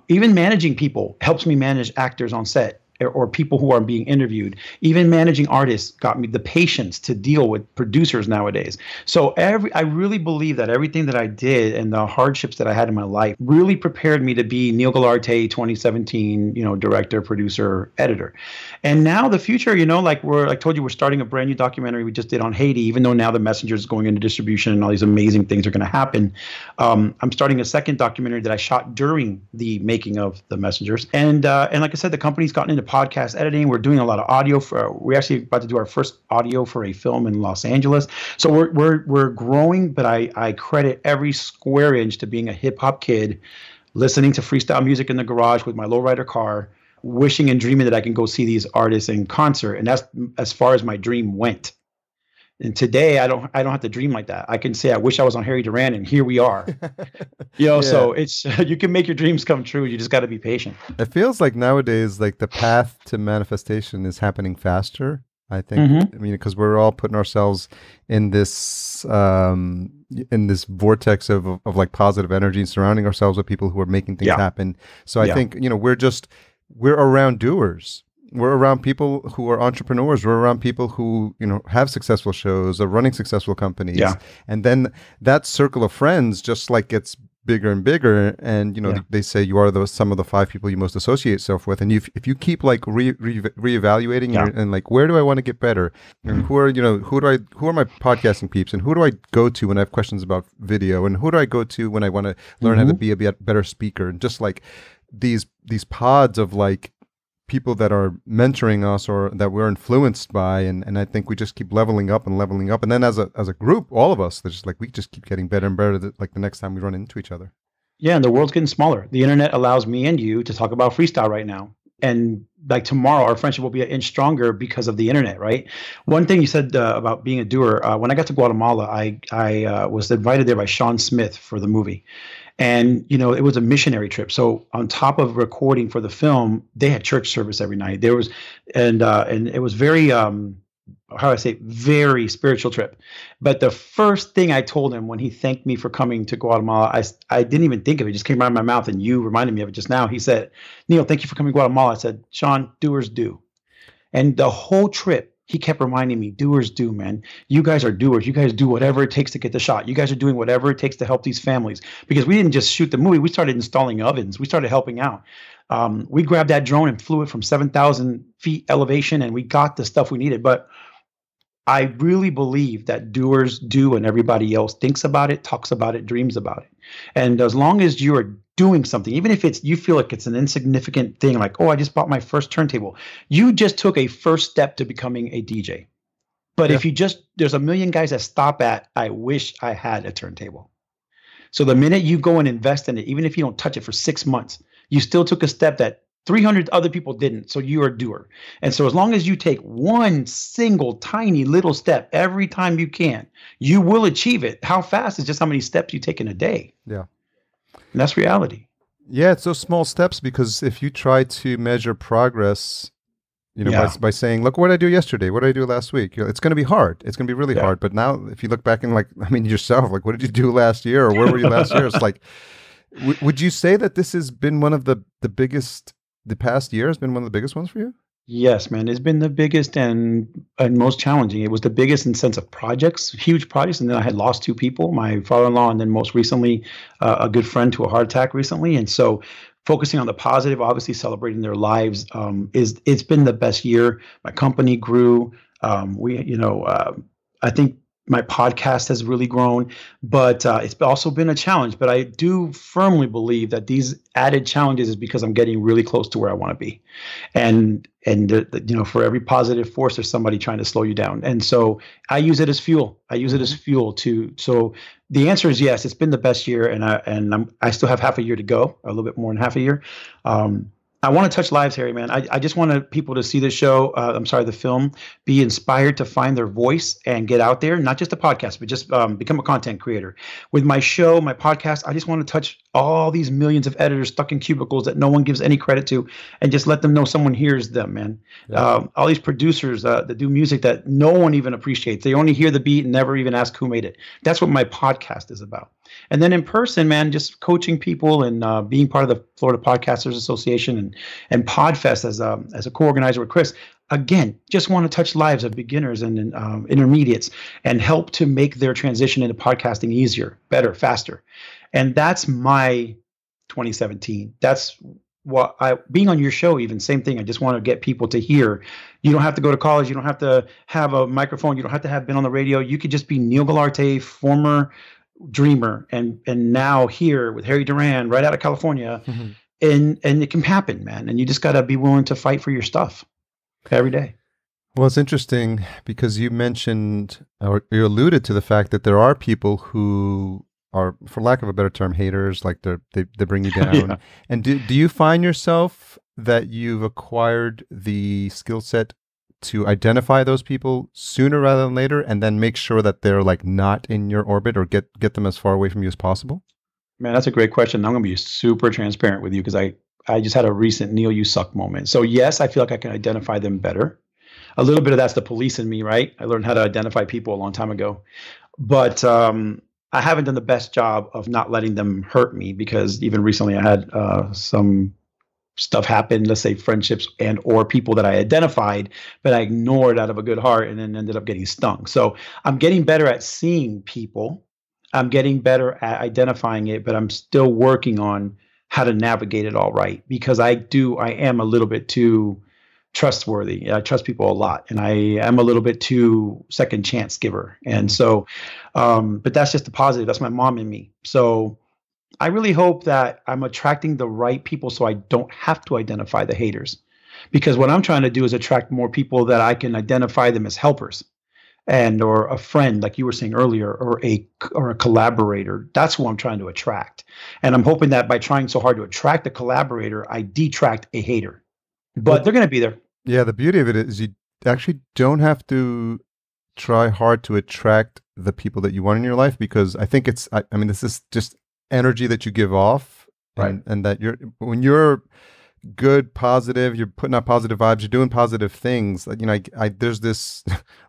Even managing people helps me manage actors on set or people who are being interviewed. Even managing artists got me the patience to deal with producers nowadays. So I really believe that everything that I did and the hardships that I had in my life really prepared me to be Niel Guilarte, 2017, you know, director, producer, editor. And now the future, you know, like I told you, we're starting a brand new documentary we just did on Haiti, even though now The Messenger is going into distribution and all these amazing things are going to happen. I'm starting a second documentary that I shot during the making of The Messengers. And like I said, the company's gotten into podcast editing. We're doing a lot of audio we're actually about to do our first audio for a film in Los Angeles. So we're growing, but I credit every square inch to being a hip hop kid, listening to freestyle music in the garage with my lowrider car, wishing and dreaming that I can go see these artists in concert. And that's as far as my dream went. And today I don't have to dream like that. I can say I wish I was on Harry Duran, and here we are. You know, yeah. So it's you can make your dreams come true. You just got to be patient. It feels like nowadays, like the path to manifestation is happening faster. I think. I mean, because we're all putting ourselves in this vortex of like positive energy and surrounding ourselves with people who are making things happen. So I think, you know, we're around doers. We're around people who are entrepreneurs. We're around people who, you know, have successful shows, are running successful companies. Yeah. And then that circle of friends just like gets bigger and bigger. And, you know, they say you are some of the 5 people you most associate yourself with. And if you keep like reevaluating and like, where do I want to get better? And who are my podcasting peeps? And who do I go to when I have questions about video? And who do I go to when I want to learn how to be a better speaker? And just like these pods of like, people that are mentoring us or that we're influenced by, and I think we just keep leveling up, and then as a group, all of us, there's just like we just keep getting better and better like the next time we run into each other. Yeah, and the world's getting smaller. The internet allows me and you to talk about freestyle right now, and like tomorrow our friendship will be an inch stronger because of the internet, right? One thing you said about being a doer, when I got to Guatemala, I was invited there by Sean Smith for the movie. And, you know, it was a missionary trip. So on top of recording for the film, they had church service every night. There was, and it was very, very spiritual trip. But the first thing I told him when he thanked me for coming to Guatemala, I didn't even think of it. It just came out of my mouth, and you reminded me of it just now. He said, Neil, thank you for coming to Guatemala. I said, Sean, doers do. And the whole trip, he kept reminding me, doers do, man. You guys are doers. You guys do whatever it takes to get the shot. You guys are doing whatever it takes to help these families. Because we didn't just shoot the movie. We started installing ovens. We started helping out. We grabbed that drone and flew it from 7,000 feet elevation, and we got the stuff we needed. But I really believe that doers do, and everybody else thinks about it, talks about it, dreams about it. And as long as you are doing something, even if you feel like it's an insignificant thing, like, oh, I just bought my first turntable, you just took a first step to becoming a DJ. But if there's a million guys that stop at, I wish I had a turntable. So the minute you go and invest in it, even if you don't touch it for 6 months, you still took a step that 300 other people didn't. So you're a doer. And so as long as you take one single tiny little step every time you can, you will achieve it. How fast is just how many steps you take in a day. Yeah. And that's reality. Yeah, it's those small steps, because if you try to measure progress, you know, by saying, look what I do yesterday, what did I do last week? You know, it's going to be hard. It's going to be really hard. But now if you look back and like, I mean, yourself, like, what did you do last year, or where were you last year? It's like, would you say that this has been one of the biggest, the past year has been one of the biggest ones for you? Yes, man. It's been the biggest and most challenging. It was the biggest in sense of projects, huge projects. And then I had lost 2 people, my father-in-law, and then most recently a good friend to a heart attack recently. And so focusing on the positive, obviously celebrating their lives, it's been the best year. My company grew. I think my podcast has really grown, but it's also been a challenge. But I do firmly believe that these added challenges is because I'm getting really close to where I want to be, and for every positive force, there's somebody trying to slow you down, and so I use it as fuel. I use it as fuel to. So the answer is yes. It's been the best year, and I still have half a year to go, a little bit more than half a year. I want to touch lives, Harry, man. I just want people to see the show. The film, be inspired to find their voice and get out there, not just a podcast, but just become a content creator. With my show, my podcast, I just want to touch all these millions of editors stuck in cubicles that no one gives any credit to, and just let them know someone hears them, man. Yeah. All these producers that do music that no one even appreciates. They only hear the beat and never even ask who made it. That's what my podcast is about. And then in person, man, just coaching people and being part of the Florida Podcasters Association and Podfest as a co-organizer with Chris. Again, just want to touch lives of beginners and intermediates and help to make their transition into podcasting easier, better, faster. And that's my 2017. That's what being on your show, even same thing. I just want to get people to hear. You don't have to go to college. You don't have to have a microphone. You don't have to have been on the radio. You could just be Niel Guilarte, former dreamer, and now here with Harry Duran right out of California. Mm-hmm. And it can happen, man. And you just got to be willing to fight for your stuff every day. Well, it's interesting because you mentioned, or you alluded to the fact that there are people who are, for lack of a better term, haters, like they bring you down. Yeah. And do you find yourself that you've acquired the skill set to identify those people sooner rather than later, and then make sure that they're like not in your orbit, or get them as far away from you as possible? Man, that's a great question. I'm going to be super transparent with you because I just had a recent Neil, you suck moment. So yes, I feel like I can identify them better. A little bit of that's the police in me, right? I learned how to identify people a long time ago. But I haven't done the best job of not letting them hurt me, because even recently I had some stuff happen, let's say friendships and or people that I identified, but I ignored out of a good heart and then ended up getting stung. So I'm getting better at seeing people. I'm getting better at identifying it, but I'm still working on how to navigate it all right, because I am a little bit too trustworthy. I trust people a lot, and I am a little bit too second chance giver. And so, but that's just the positive. That's my mom in me. So I really hope that I'm attracting the right people so I don't have to identify the haters, because what I'm trying to do is attract more people that I can identify them as helpers and or a friend, like you were saying earlier, or a collaborator. That's who I'm trying to attract. And I'm hoping that by trying so hard to attract a collaborator, I detract a hater. But they're going to be there. Yeah, the beauty of it is you actually don't have to try hard to attract the people that you want in your life, because I think I mean, this is just energy that you give off, right? And that when you're good, positive, you're putting out positive vibes, you're doing positive things. You know, there's this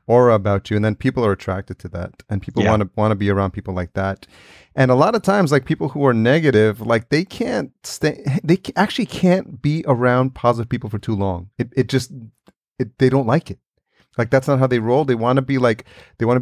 aura about you, and then people are attracted to that, and people want to be around people like that. And a lot of times, like people who are negative, like they actually can't be around positive people for too long. They don't like it. Like that's not how they roll. They want to be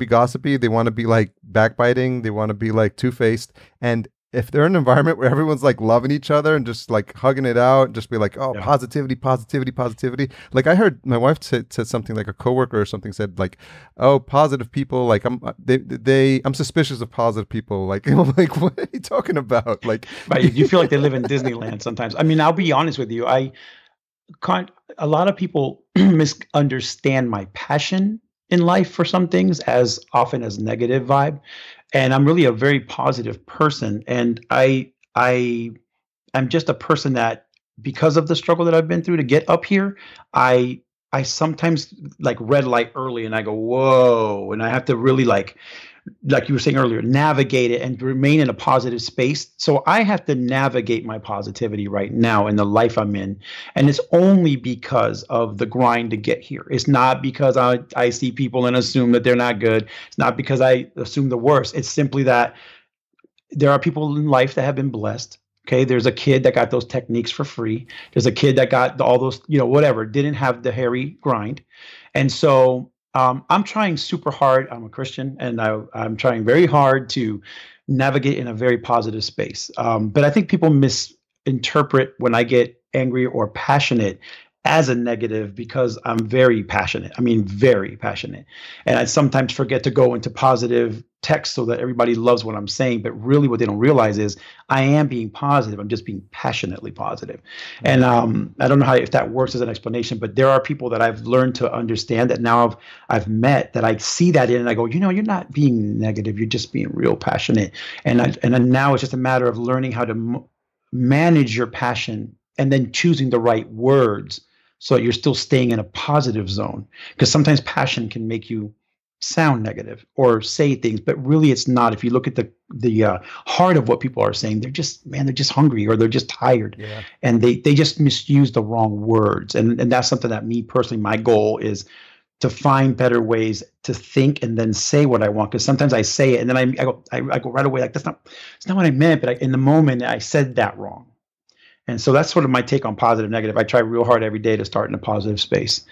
gossipy. They want to be like backbiting. They want to be like two-faced. And if they're in an environment where everyone's like loving each other and just like hugging it out and just be like, oh, positivity, positivity, positivity. Like I heard my wife said something, like a coworker or something said like, oh, positive people, like I'm suspicious of positive people. Like, I'm like, what are you talking about? Like, right, you feel like they live in Disneyland sometimes. I mean, I'll be honest with you. A lot of people misunderstand my passion in life for some things as often as negative vibe. And I'm really a very positive person. And I'm just a person that, because of the struggle that I've been through to get up here, I sometimes like red light early and I go, whoa. And I have to really like you were saying earlier, navigate it and remain in a positive space. So I have to navigate my positivity right now in the life I'm in. And it's only because of the grind to get here. It's not because I see people and assume that they're not good. It's not because I assume the worst. It's simply that there are people in life that have been blessed. Okay, there's a kid that got those techniques for free. There's a kid that got all those, whatever, didn't have the hairy grind. And so I'm trying super hard. I'm a Christian, and I'm trying very hard to navigate in a very positive space. But I think people interpret when I get angry or passionate as a negative because I'm very passionate. I mean, very passionate. And I sometimes forget to go into positive text so that everybody loves what I'm saying. But really what they don't realize is I am being positive. I'm just being passionately positive. And I don't know if that works as an explanation, but there are people that I've learned to understand that now I've met that I see that in and I go, you're not being negative. You're just being real passionate. And then now it's just a matter of learning how to manage your passion and then choosing the right words so that you're still staying in a positive zone. Because sometimes passion can make you sound negative or say things, but really it's not. If you look at the heart of what people are saying, they're just hungry or they're just tired. Yeah. And they just misuse the wrong words. And that's something that me personally, my goal is to find better ways to think and then say what I want. Because sometimes I say it and then I go right away like it's not what I meant, but in the moment I said that wrong. And so that's sort of my take on positive, negative. I try real hard every day to start in a positive space.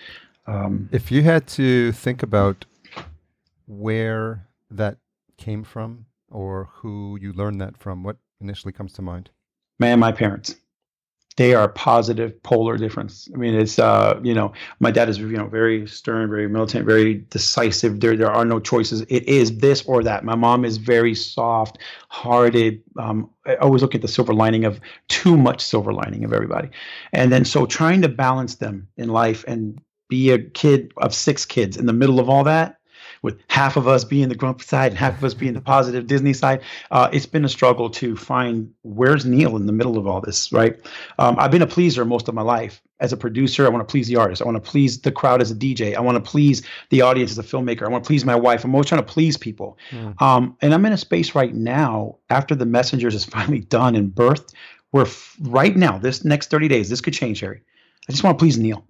If you had to think about where that came from or who you learned that from, what initially comes to mind? Man, my parents. They are positive, polar difference. I mean, it's, my dad is, very stern, very militant, very decisive. There are no choices. It is this or that. My mom is very soft hearted. I always look at the silver lining of too much silver lining of everybody. And then so trying to balance them in life and be a kid of 6 kids in the middle of all that, with half of us being the grumpy side and half of us being the positive Disney side, it's been a struggle to find where's Niel in the middle of all this, right? I've been a pleaser most of my life. As a producer, I want to please the artist. I want to please the crowd as a DJ. I want to please the audience as a filmmaker. I want to please my wife. I'm always trying to please people. And I'm in a space right now, after The Messengers is finally done and birthed, where right now, this next 30 days, this could change, Harry. I just want to please Niel.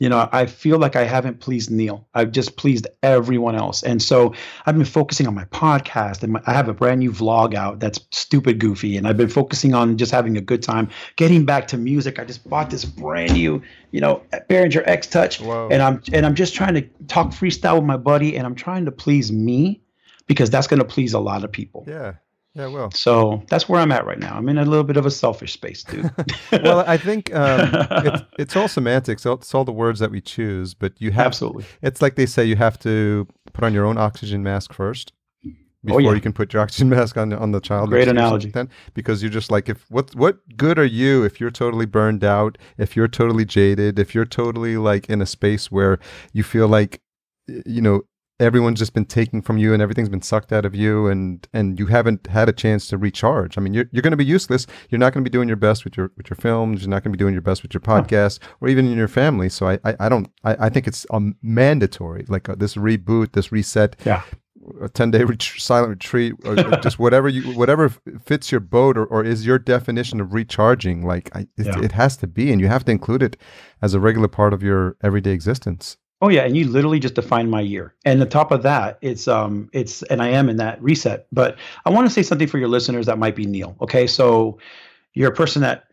I feel like I haven't pleased Niel. I've just pleased everyone else. And so I've been focusing on my podcast and I have a brand new vlog out that's stupid goofy. And I've been focusing on just having a good time, getting back to music. I just bought this brand new, Behringer X Touch. Whoa. And I'm just trying to talk freestyle with my buddy and I'm trying to please me because that's going to please a lot of people. Yeah. Yeah, well. So that's where I'm at right now. I'm in a little bit of a selfish space, dude. Well, I think it's all semantics. It's all the words that we choose, but you have absolutely. It's like they say you have to put on your own oxygen mask first before you can put your oxygen mask on the child. Great analogy. Then, because you're just like, what good are you if you're totally burned out, if you're totally jaded, if you're totally like in a space where you feel like, everyone's just been taking from you and everything's been sucked out of you and you haven't had a chance to recharge. I mean, you're going to be useless. You're not going to be doing your best with your films. You're not going to be doing your best with your podcast or even in your family. So I think it's mandatory, like this reboot, this reset, a 10-day silent retreat, or just whatever fits your boat or is your definition of recharging. Like it has to be, and you have to include it as a regular part of your everyday existence. Oh yeah, and you literally just defined my year. And on top of that, it's and I am in that reset. But I want to say something for your listeners that might be Niel. Okay, so you're a person that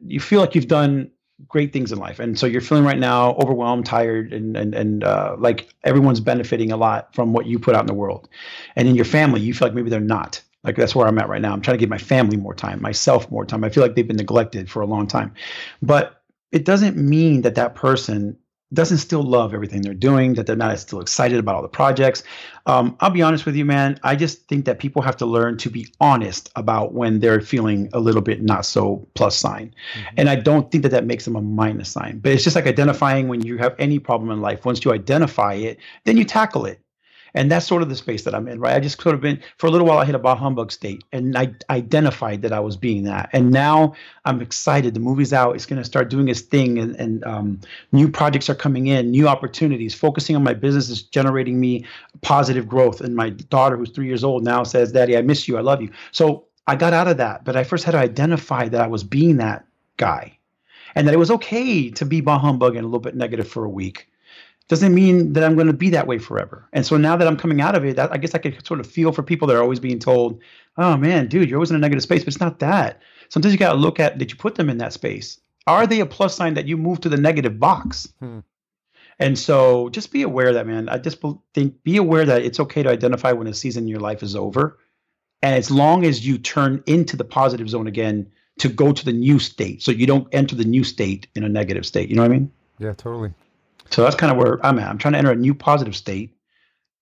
you feel like you've done great things in life, and so you're feeling right now overwhelmed, tired, and like everyone's benefiting a lot from what you put out in the world. And in your family, you feel like maybe they're not. Like that's where I'm at right now. I'm trying to give my family more time, myself more time. I feel like they've been neglected for a long time, but it doesn't mean that person doesn't still love everything they're doing, that they're not still excited about all the projects. I'll be honest with you, man. I just think that people have to learn to be honest about when they're feeling a little bit not so plus sign. Mm-hmm. And I don't think that makes them a minus sign. But it's just like identifying when you have any problem in life. Once you identify it, then you tackle it. And that's sort of the space that I'm in, right? I just sort of been, for a little while, I hit a bah humbug state, and I identified that I was being that. And now I'm excited. The movie's out. It's going to start doing its thing, and new projects are coming in, new opportunities. Focusing on my business is generating me positive growth. And my daughter, who's 3 years old now, says, "Daddy, I miss you. I love you." So I got out of that, but I first had to identify that I was being that guy, and that it was okay to be bah humbug and a little bit negative for a week. Doesn't mean that I'm going to be that way forever. And so now that I'm coming out of it, I guess I could sort of feel for people that are always being told, "Oh man, dude, you're always in a negative space." But it's not that. Sometimes you got to look at, did you put them in that space? Are they a plus sign that you move to the negative box? And so just be aware of that, man. I just think, be aware that it's okay to identify when a season in your life is over. And as long as you turn into the positive zone again to go to the new state, so you don't enter the new state in a negative state. You know what I mean? Yeah, totally. So that's kind of where I'm at. I'm trying to enter a new positive state,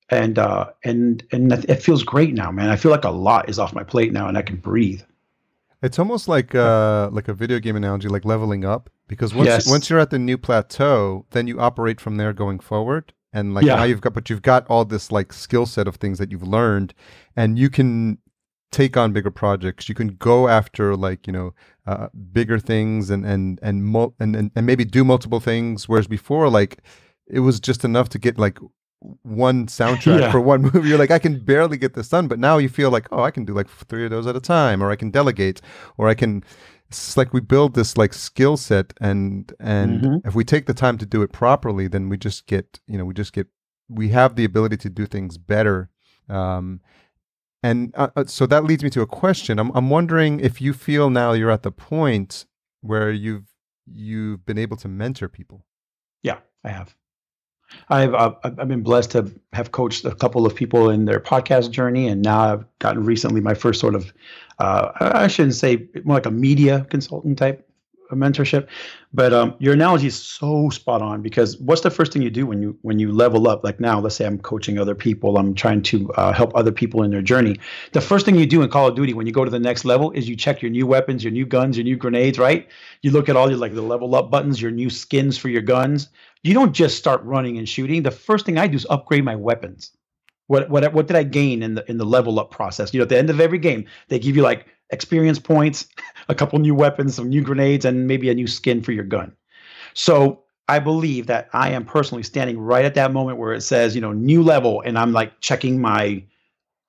and it feels great now, man. I feel like a lot is off my plate now, and I can breathe. It's almost like a video game analogy, like leveling up, because once you're at the new plateau, then you operate from there going forward. And like now you've got all this like skill set of things that you've learned, and you can take on bigger projects. You can go after like, bigger things and maybe do multiple things. Whereas before, like it was just enough to get like one soundtrack for one movie. You're like, I can barely get this done. But now you feel like, oh, I can do like 3 of those at a time, or I can delegate, or I can. It's like we build this like skill set, and if we take the time to do it properly, then we have the ability to do things better. So that leads me to a question. I'm wondering if you feel now you're at the point where you've been able to mentor people. Yeah, I have. I've been blessed to have coached a couple of people in their podcast journey, and now I've gotten recently my first sort of, I shouldn't say more like a media consultant type of mentorship, but your analogy is so spot on, because what's the first thing you do when you level up? Like now, let's say I'm coaching other people, I'm trying to help other people in their journey. The first thing you do in Call of Duty when you go to the next level is you check your new weapons, your new guns, your new grenades, right? You look at all your like the level up buttons, your new skins for your guns. You don't just start running and shooting. The first thing I do is upgrade my weapons. What did I gain in the level up process? At the end of every game, they give you like experience points, a couple new weapons, some new grenades, and maybe a new skin for your gun. So I believe that I am personally standing right at that moment where it says, new level, and I'm like checking my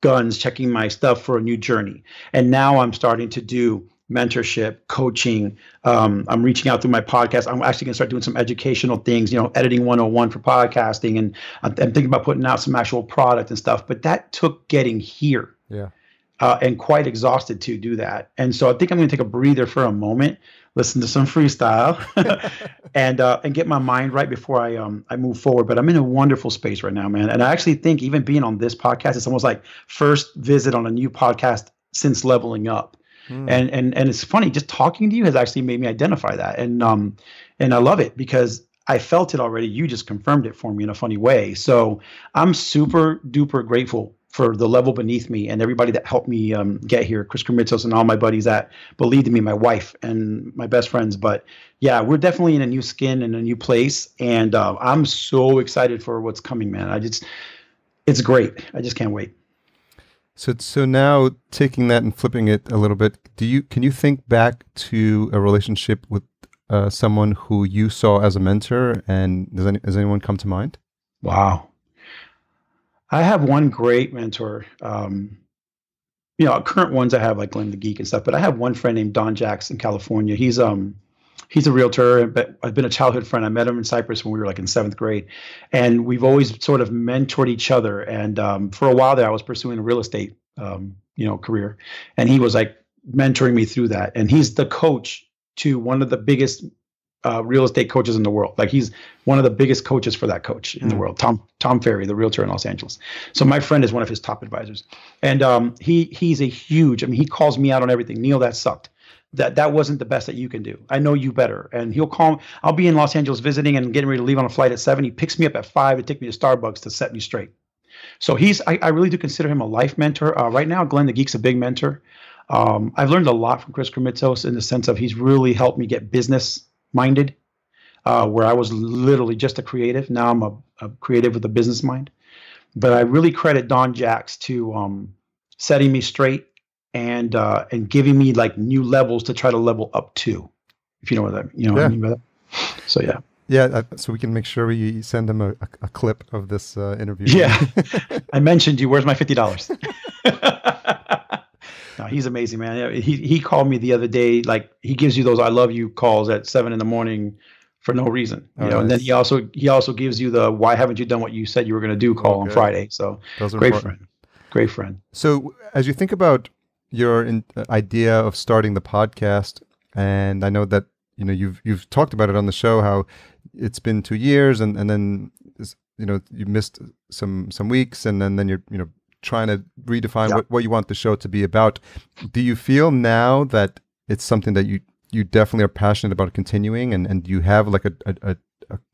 guns, checking my stuff for a new journey. And now I'm starting to do mentorship, coaching. I'm reaching out through my podcast. I'm actually going to start doing some educational things, editing 101 for podcasting. And I'm thinking about putting out some actual product and stuff. But that took getting here. Yeah. And quite exhausted to do that. And so I think I'm going to take a breather for a moment, listen to some freestyle, and get my mind right before I move forward. But I'm in a wonderful space right now, man. And I actually think even being on this podcast, it's almost like first visit on a new podcast since leveling up. And it's funny, just talking to you has actually made me identify that. And I love it because I felt it already. You just confirmed it for me in a funny way. So I'm super duper grateful for the level beneath me and everybody that helped me get here, Chris Kremitzos and all my buddies that believed in me, my wife and my best friends. But yeah, we're definitely in a new skin and a new place. And I'm so excited for what's coming, man. It's great. I just can't wait. So now taking that and flipping it a little bit, can you think back to a relationship with someone who you saw as a mentor, and does anyone come to mind? Wow. I have one great mentor. Current ones I have like Glenn the Geek and stuff, but I have one friend named Don Jacks in California. He's a realtor, but I've been a childhood friend. I met him in Cyprus when we were like in 7th grade, and we've always sort of mentored each other. And for a while there, I was pursuing a real estate, career, and he was like mentoring me through that. And he's the coach to one of the biggest real estate coaches in the world. Like he's one of the biggest coaches for that coach in the world, Tom Ferry, the realtor in Los Angeles. So my friend is one of his top advisors, and he's a huge. I mean, he calls me out on everything. Neil, that sucked. That wasn't the best that you can do. I know you better. And he'll call. I'll be in Los Angeles visiting and getting ready to leave on a flight at 7. He picks me up at 5 to take me to Starbucks to set me straight. So I really do consider him a life mentor. Right now, Glenn the Geek's a big mentor. I've learned a lot from Chris Kremitzos in the sense of he's really helped me get business minded, where I was literally just a creative. Now I'm a creative with a business mind. But I really credit Don Jacks to setting me straight and giving me like new levels to try to level up to, if you know what I mean by that. So yeah. Yeah, so we can make sure we send him a clip of this interview. Yeah, I mentioned you. Where's my $50? No, he's amazing, man. He called me the other day. Like he gives you those "I love you" calls at 7 a.m. for no reason, nice. And then he also gives you the "Why haven't you done what you said you were going to do" call on Friday. So great friend. So as you think about your idea of starting the podcast, and I know that you've talked about it on the show how it's been 2 years, and then you missed some weeks, and then you're trying to redefine what you want the show to be about. Do you feel now that it's something that you definitely are passionate about continuing, and you have like a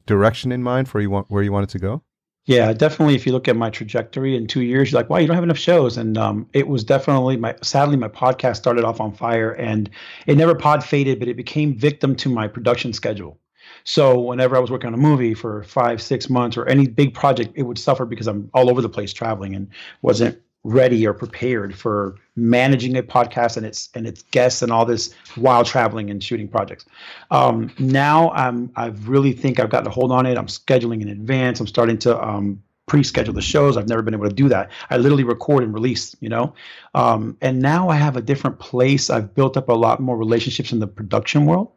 direction in mind for where you want it to go? Yeah, definitely. If you look at my trajectory in 2 years, you're like, wow, you don't have enough shows. And it was definitely sadly, my podcast started off on fire, and it never pod faded, but it became victim to my production schedule. So whenever I was working on a movie for 5, 6 months or any big project, it would suffer because I'm all over the place traveling and wasn't ready or prepared for managing a podcast and its guests and all this while traveling and shooting projects. Now I really think I've gotten a hold on it. I'm scheduling in advance. I'm starting to pre-schedule the shows. I've never been able to do that. I literally record and release, and now I have a different place. I've built up a lot more relationships in the production world.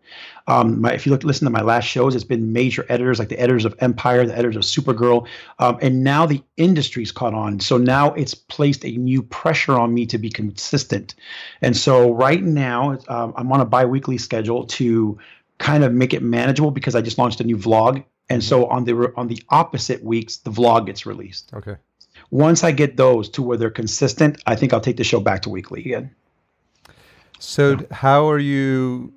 If you listen to my last shows, it's been major editors, like the editors of Empire, the editors of Supergirl, and now the industry's caught on. So now it's placed a new pressure on me to be consistent. And so right now I'm on a bi-weekly schedule to kind of make it manageable because I just launched a new vlog. And so on the opposite weeks, the vlog gets released. Okay. Once I get those to where they're consistent, I think I'll take the show back to weekly again. So how are you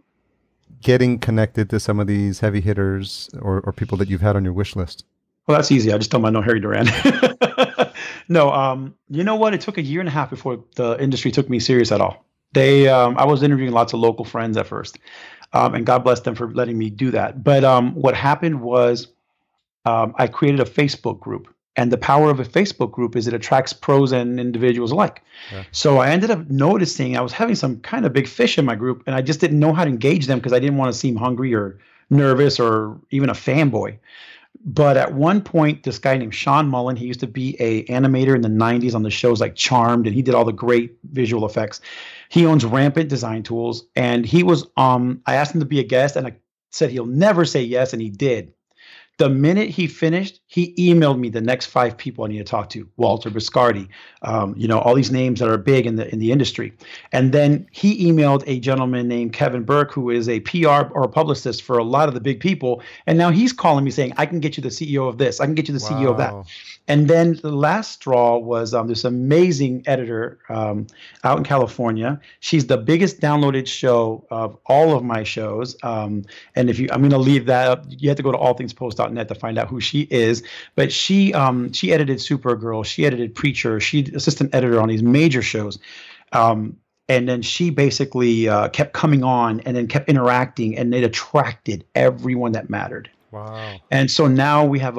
getting connected to some of these heavy hitters or people that you've had on your wish list? Well, that's easy. I just tell them I know Harry Duran. No, you know what? It took a year and a half before the industry took me serious at all. I was interviewing lots of local friends at first. And God bless them for letting me do that. But what happened was I created a Facebook group. And the power of a Facebook group is it attracts pros and individuals alike. Yeah. So I ended up noticing I was having some kind of big fish in my group, and I just didn't know how to engage them because I didn't want to seem hungry or nervous or even a fanboy. But at one point, this guy named Sean Mullen, he used to be an animator in the 90s on the shows like Charmed, and he did all the great visual effects. He owns Rampant Design Tools, and he was I asked him to be a guest, and I said he'll never say yes, and he did. The minute he finished, he emailed me the next 5 people I need to talk to. Walter Biscardi, all these names that are big in the industry. And then he emailed a gentleman named Kevin Burke, who is a PR or a publicist for a lot of the big people. And now he's calling me saying, I can get you the CEO of this. I can get you the CEO of that. And then the last straw was this amazing editor out in California. She's the biggest downloaded show of all of my shows. And I'm going to leave that up. You have to go to allthingspost.net to find out who she is. But she edited Supergirl. She edited Preacher. She's assistant editor on these major shows. And then she basically kept coming on and then kept interacting, and it attracted everyone that mattered. Wow. And so now we have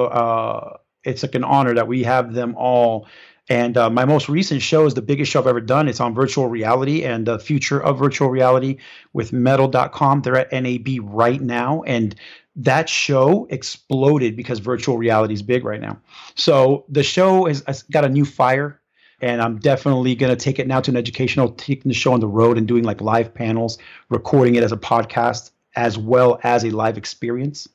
it's like an honor that we have them all. And my most recent show is the biggest show I've ever done. It's on virtual reality and the future of virtual reality with metal.com. They're at NAB right now. And that show exploded because virtual reality is big right now. So the show has got a new fire. And I'm definitely going to take it now to an educational, taking the show on the road and doing like live panels, recording it as a podcast, as well as a live experience.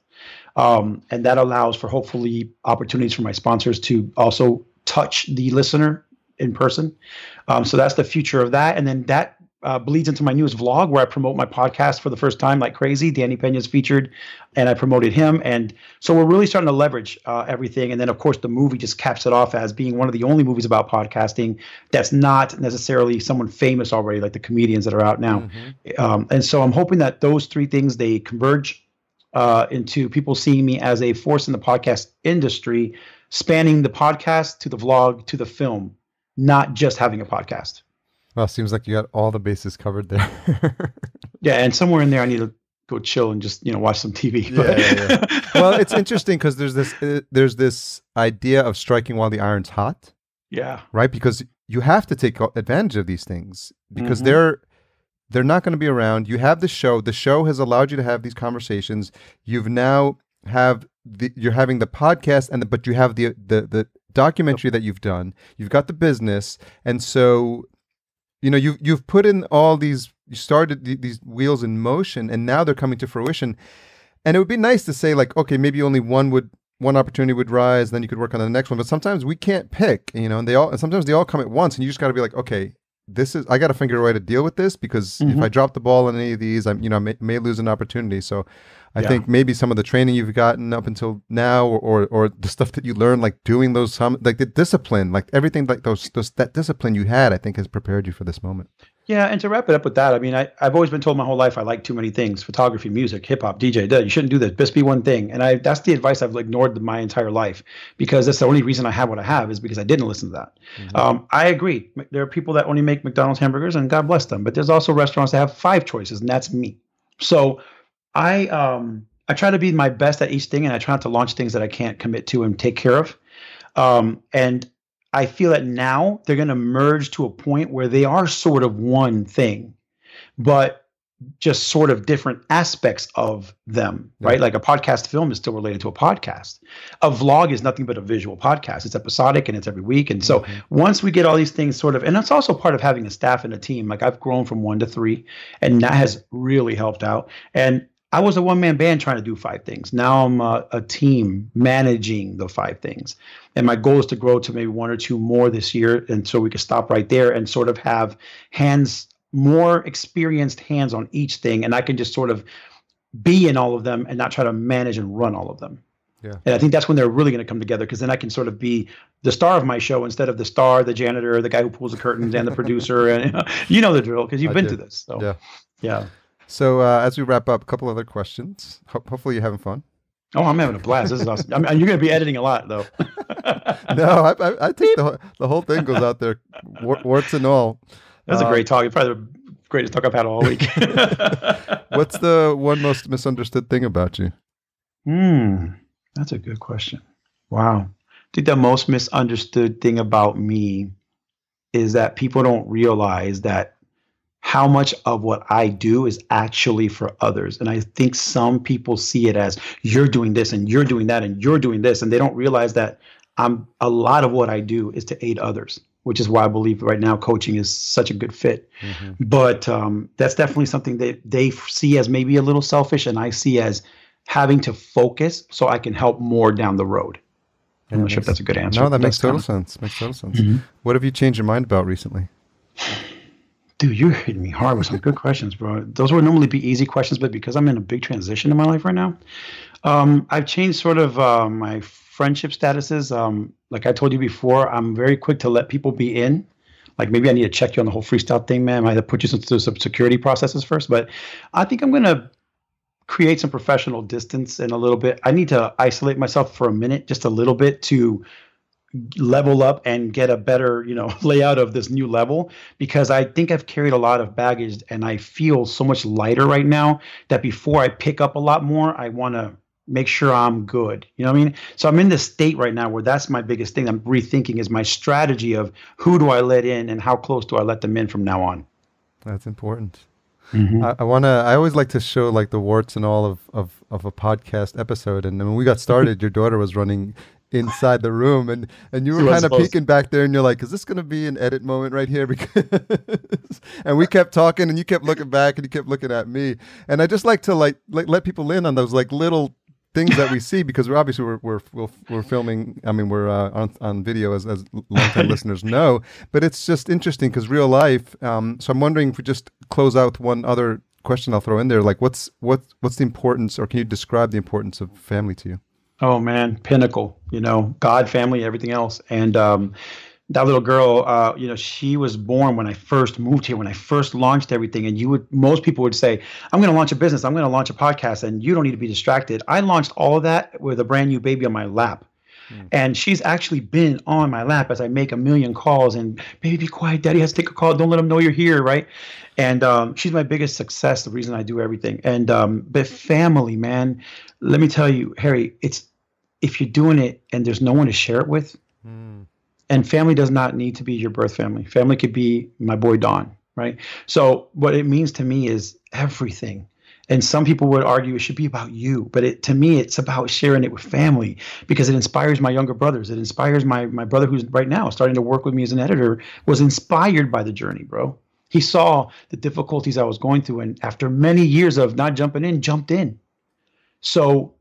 And that allows for hopefully opportunities for my sponsors to also touch the listener in person. So that's the future of that. And then that bleeds into my newest vlog where I promote my podcast for the first time like crazy. Danny Pena's featured and I promoted him. And so we're really starting to leverage everything. And then, of course, the movie just caps it off as being one of the only movies about podcasting that's not necessarily someone famous already, like the comedians that are out now. Mm-hmm. And so I'm hoping that those 3 things, they converge into people seeing me as a force in the podcast industry, spanning the podcast to the vlog to the film, not just having a podcast. Well, it seems like you got all the bases covered there. Yeah, and somewhere in there I need to go chill and just watch some TV. Yeah. Well, it's interesting because there's this idea of striking while the iron's hot. Yeah. Right, because you have to take advantage of these things because they're not going to be around. You have the show. The show has allowed you to have these conversations. You've now you're having the podcast but you have the documentary that you've done. You've got the business, and so you've put in all these. You started these wheels in motion, and now they're coming to fruition. And it would be nice to say like, okay, maybe only one opportunity would rise, then you could work on the next one. But sometimes we can't pick, and sometimes they all come at once, and you just got to be like, okay, I got to figure a way to deal with this because if I drop the ball on any of these, I may lose an opportunity. So I think maybe some of the training you've gotten up until now, or the stuff that you learned, like doing those, like the discipline, like everything, like that discipline you had, I think has prepared you for this moment. Yeah, and to wrap it up with that, I mean, I've always been told my whole life I like too many things: photography, music, hip hop, DJ. You shouldn't do this. Just be one thing. And that's the advice I've ignored my entire life, because that's the only reason I have what I have is because I didn't listen to that. I agree. There are people that only make McDonald's hamburgers, and God bless them. But there's also restaurants that have 5 choices, and that's me. So I try to be my best at each thing, and I try not to launch things that I can't commit to and take care of. And I feel that now they're going to merge to a point where they are sort of one thing, but just sort of different aspects of them, right? Like a podcast film is still related to a podcast. A vlog is nothing but a visual podcast. It's episodic and it's every week. And so once we get all these things sort of, and that's also part of having a staff and a team. Like I've grown from 1 to 3, and that has really helped out. And I was a one-man band trying to do 5 things. Now I'm a team managing the 5 things. And my goal is to grow to maybe 1 or 2 more this year. And so we can stop right there and sort of have more experienced hands on each thing. And I can just sort of be in all of them and not try to manage and run all of them. Yeah. And I think that's when they're really going to come together, because then I can sort of be the star of my show instead of the star, the janitor, the guy who pulls the curtains, and the producer. And you know the drill because you've been through this. So, yeah. So as we wrap up, a couple other questions. Hopefully you're having fun. Oh, I'm having a blast. This is awesome. I mean, you're going to be editing a lot, though. No, I think the whole thing goes out there, warts and all. That's a great talk. It's probably the greatest talk I've had all week. What's the one most misunderstood thing about you? That's a good question. Wow. I think the most misunderstood thing about me is that people don't realize that how much of what I do is actually for others. And I think some people see it as you're doing this and you're doing that and you're doing this. And they don't realize that a lot of what I do is to aid others, which is why I believe right now coaching is such a good fit. But that's definitely something that they see as maybe a little selfish, and I see as having to focus so I can help more down the road. I'm not sure if that's a good answer. No, that makes total sense. Makes total sense. What have you changed your mind about recently? Dude, you're hitting me hard with some good questions, bro. Those would normally be easy questions, but because I'm in a big transition in my life right now, I've changed sort of my friendship statuses. Like I told you before, I'm very quick to let people be in. Like maybe I need to check you on the whole freestyle thing, man. I might have to put you through some security processes first, but I think I'm going to create some professional distance in a little bit. I need to isolate myself for a minute, just a little bit, to level up and get a better, layout of this new level, because I think I've carried a lot of baggage and I feel so much lighter right now that before I pick up a lot more, I want to make sure I'm good. You know what I mean? So I'm in this state right now where that's my biggest thing I'm rethinking is my strategy of who do I let in and how close do I let them in from now on. That's important. I always like to show like the warts and all of a podcast episode. And when we got started, your daughter was running inside the room and you were kind of peeking back there and you're like, is this going to be an edit moment right here? Because and we kept talking and you kept looking back and you kept looking at me. And I just like to like let people in on those like little things that we see, because we're filming. I mean, we're on video as longtime listeners know, but it's just interesting because real life. So I'm wondering if we just close out with one other question I'll throw in there. Like what's the importance, or can you describe the importance of family to you? Oh man, pinnacle, God, family, everything else. And that little girl, she was born when I first moved here, when I first launched everything. And most people would say, I'm going to launch a business, I'm going to launch a podcast, and you don't need to be distracted. I launched all of that with a brand new baby on my lap. And she's actually been on my lap as I make a million calls and, baby, be quiet, daddy has to take a call. Don't let them know you're here, right? And she's my biggest success, the reason I do everything. And but family, man, let me tell you, Harry, if you're doing it and there's no one to share it with, and family does not need to be your birth family. Family could be my boy Don, right? So what it means to me is everything. And some people would argue it should be about you, but to me, it's about sharing it with family, because it inspires my younger brothers. It inspires my brother, who's right now starting to work with me as an editor, was inspired by the journey, bro. He saw the difficulties I was going through, and after many years of not jumping in, jumped in. So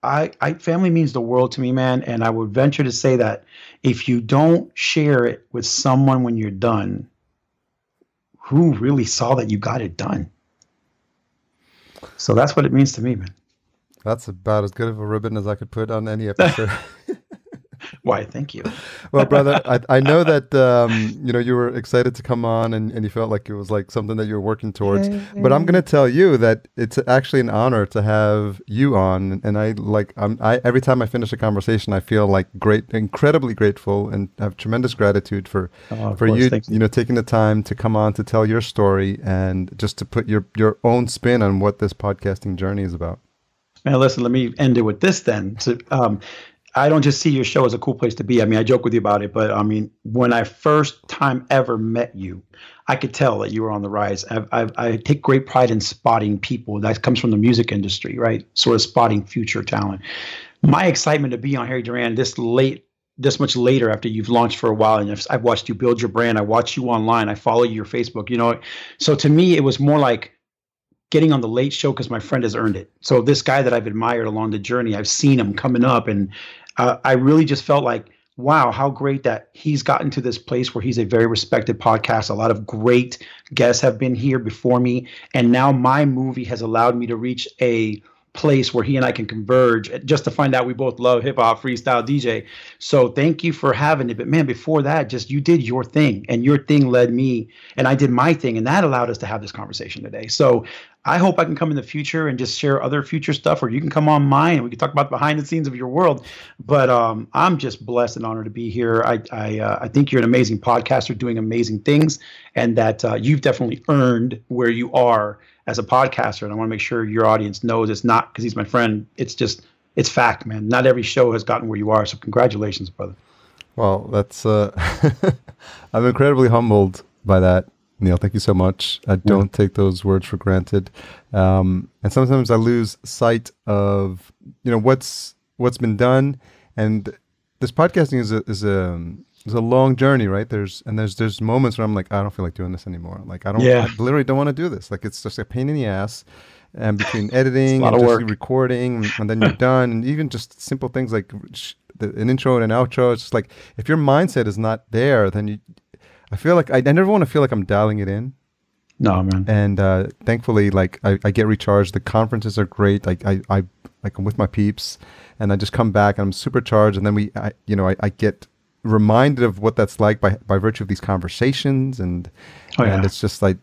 family means the world to me, man. And I would venture to say that if you don't share it with someone when you're done, who really saw that you got it done? So that's what it means to me, man. That's about as good of a ribbon as I could put on any episode. Why, thank you. Well, brother, I know that you were excited to come on and you felt like it was like something that you were working towards. But I'm gonna tell you that it's actually an honor to have you on. And I every time I finish a conversation, I feel like incredibly grateful, and have tremendous gratitude for you, taking the time to come on to tell your story and just to put your own spin on what this podcasting journey is about. Man, listen, let me end it with this then. So, I don't just see your show as a cool place to be. I mean, I joke with you about it, but I mean, when I first time ever met you, I could tell that you were on the rise. I take great pride in spotting people. That comes from the music industry, right? Sort of spotting future talent. My excitement to be on Harry Duran this much later after you've launched for a while, and I've watched you build your brand. I watch you online. I follow your Facebook. So to me, it was more like getting on the Late Show because my friend has earned it. So this guy that I've admired along the journey, I've seen him coming up, and I really just felt like, wow, how great that he's gotten to this place where he's a very respected podcast. A lot of great guests have been here before me, and now my movie has allowed me to reach a place where he and I can converge, just to find out we both love hip hop, freestyle, DJ. So thank you for having it. But man, before that, just you did your thing, and your thing led me, and I did my thing, and that allowed us to have this conversation today. So I hope I can come in the future and just share other future stuff, or you can come on mine and we can talk about the behind the scenes of your world. But I'm just blessed and honored to be here. I think you're an amazing podcaster doing amazing things, and that you've definitely earned where you are as a podcaster. And I want to make sure your audience knows it's not because he's my friend. It's fact, man. Not every show has gotten where you are. So congratulations, brother. Well, that's I'm incredibly humbled by that, Niel. Thank you so much. I don't take those words for granted. And sometimes I lose sight of, what's been done. And this podcasting is a long journey, right? There's moments where I'm like, I don't feel like doing this anymore. Like I literally don't want to do this. Like it's just a pain in the ass. And between editing and just recording, and then you're done, and even just simple things like an intro and an outro. It's just like, if your mindset is not there, then I feel like I never want to feel like I'm dialing it in. No, man. And thankfully, like I get recharged. The conferences are great. I'm with my peeps, and I just come back and I'm supercharged. And then I get reminded of what that's like by virtue of these conversations, and it's just like,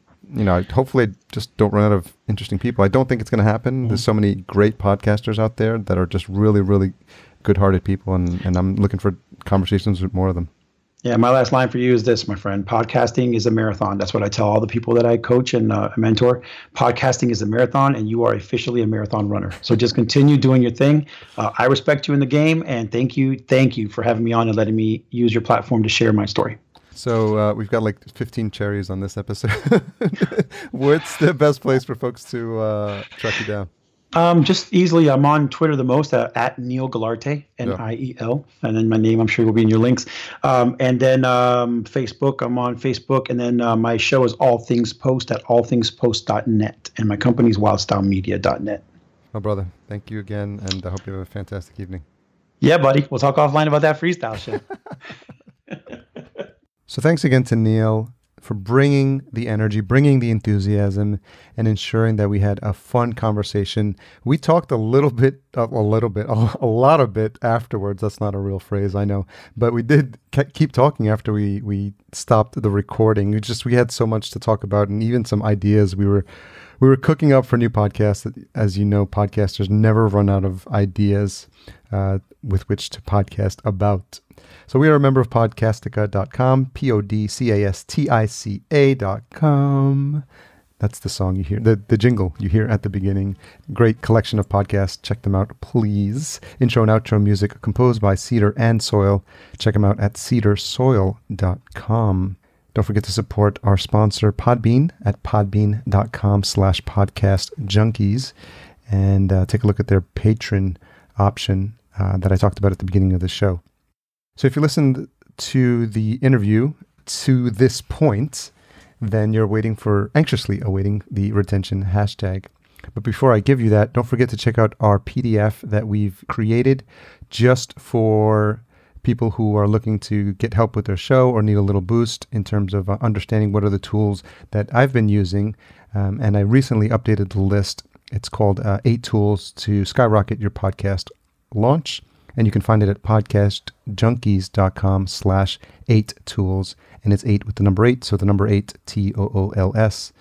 hopefully I just don't run out of interesting people. I don't think it's going to happen. Mm-hmm. There's so many great podcasters out there that are just really, really good-hearted people, and I'm looking for conversations with more of them. Yeah, my last line for you is this, my friend. Podcasting is a marathon. That's what I tell all the people that I coach and mentor. Podcasting is a marathon, and you are officially a marathon runner. So just continue doing your thing. I respect you in the game, and thank you for having me on and letting me use your platform to share my story. So we've got like 15 cherries on this episode. What's the best place for folks to track you down? Just easily, I'm on Twitter the most at Niel Guilarte, Niel, and then my name I'm sure will be in your links. And then Facebook, I'm on Facebook, and then my show is All Things Post at allthingspost.net, and my company is wildstylemedia.net. My brother, thank you again, and I hope you have a fantastic evening. Yeah, buddy. We'll talk offline about that freestyle shit. So thanks again to Niel for bringing the energy, bringing the enthusiasm, and ensuring that we had a fun conversation. We talked a lot of bit afterwards. That's not a real phrase, I know. But we did keep talking after we stopped the recording. We had so much to talk about, and even some ideas. We were cooking up for new podcasts. As you know, podcasters never run out of ideas with which to podcast about. So we are a member of podcastica.com, podcastica.com. That's the song you hear, the jingle you hear at the beginning. Great collection of podcasts. Check them out, please. Intro and outro music composed by Cedar and Soil. Check them out at cedarsoil.com. Don't forget to support our sponsor, Podbean, at podbean.com/podcastjunkies. And take a look at their patron option that I talked about at the beginning of the show. So if you listened to the interview to this point, then you're anxiously awaiting the retention hashtag. But before I give you that, don't forget to check out our PDF that we've created just for people who are looking to get help with their show or need a little boost in terms of understanding what are the tools that I've been using. And I recently updated the list. It's called 8 Tools to Skyrocket Your Podcast Launch. And you can find it at podcastjunkies.com/8tools. And it's 8 with the number 8, so the number 8, TOOLS.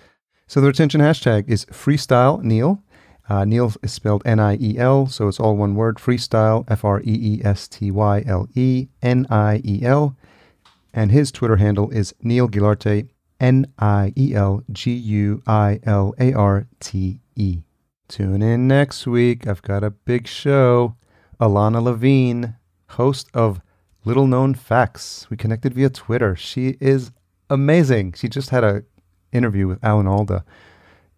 So the retention hashtag is Freestyle Niel. Niel is spelled Niel, so it's all one word. Freestyle, FREESTYLE, NIEL. And his Twitter handle is Niel Guilarte, NIELGUILARTE. Tune in next week. I've got a big show. Alana Levine, host of Little Known Facts. We connected via Twitter. She is amazing. She just had an interview with Alan Alda.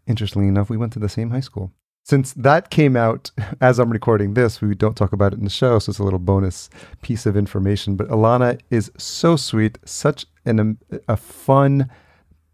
Interestingly enough, we went to the same high school. Since that came out as I'm recording this, we don't talk about it in the show, so it's a little bonus piece of information. But Alana is so sweet, such a fun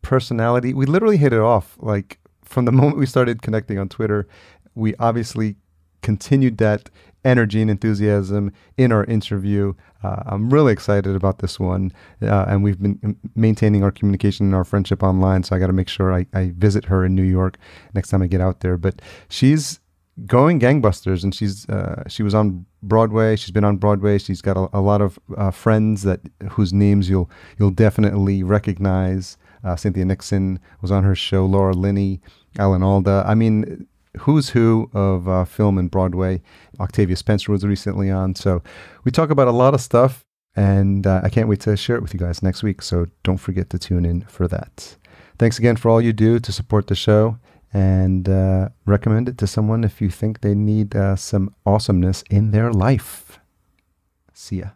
personality. We literally hit it off. Like from the moment we started connecting on Twitter, we obviously continued that energy and enthusiasm in our interview. I'm really excited about this one, and we've been maintaining our communication and our friendship online, so I got to make sure I visit her in New York next time I get out there. But she's going gangbusters, and she was on Broadway. She's been on Broadway. She's got a lot of friends whose names you'll definitely recognize. Cynthia Nixon was on her show, Laura Linney, Alan Alda. I mean, who's who of film and Broadway. Octavia Spencer was recently on. So we talk about a lot of stuff, and I can't wait to share it with you guys next week. So don't forget to tune in for that. Thanks again for all you do to support the show, and recommend it to someone if you think they need some awesomeness in their life. See ya.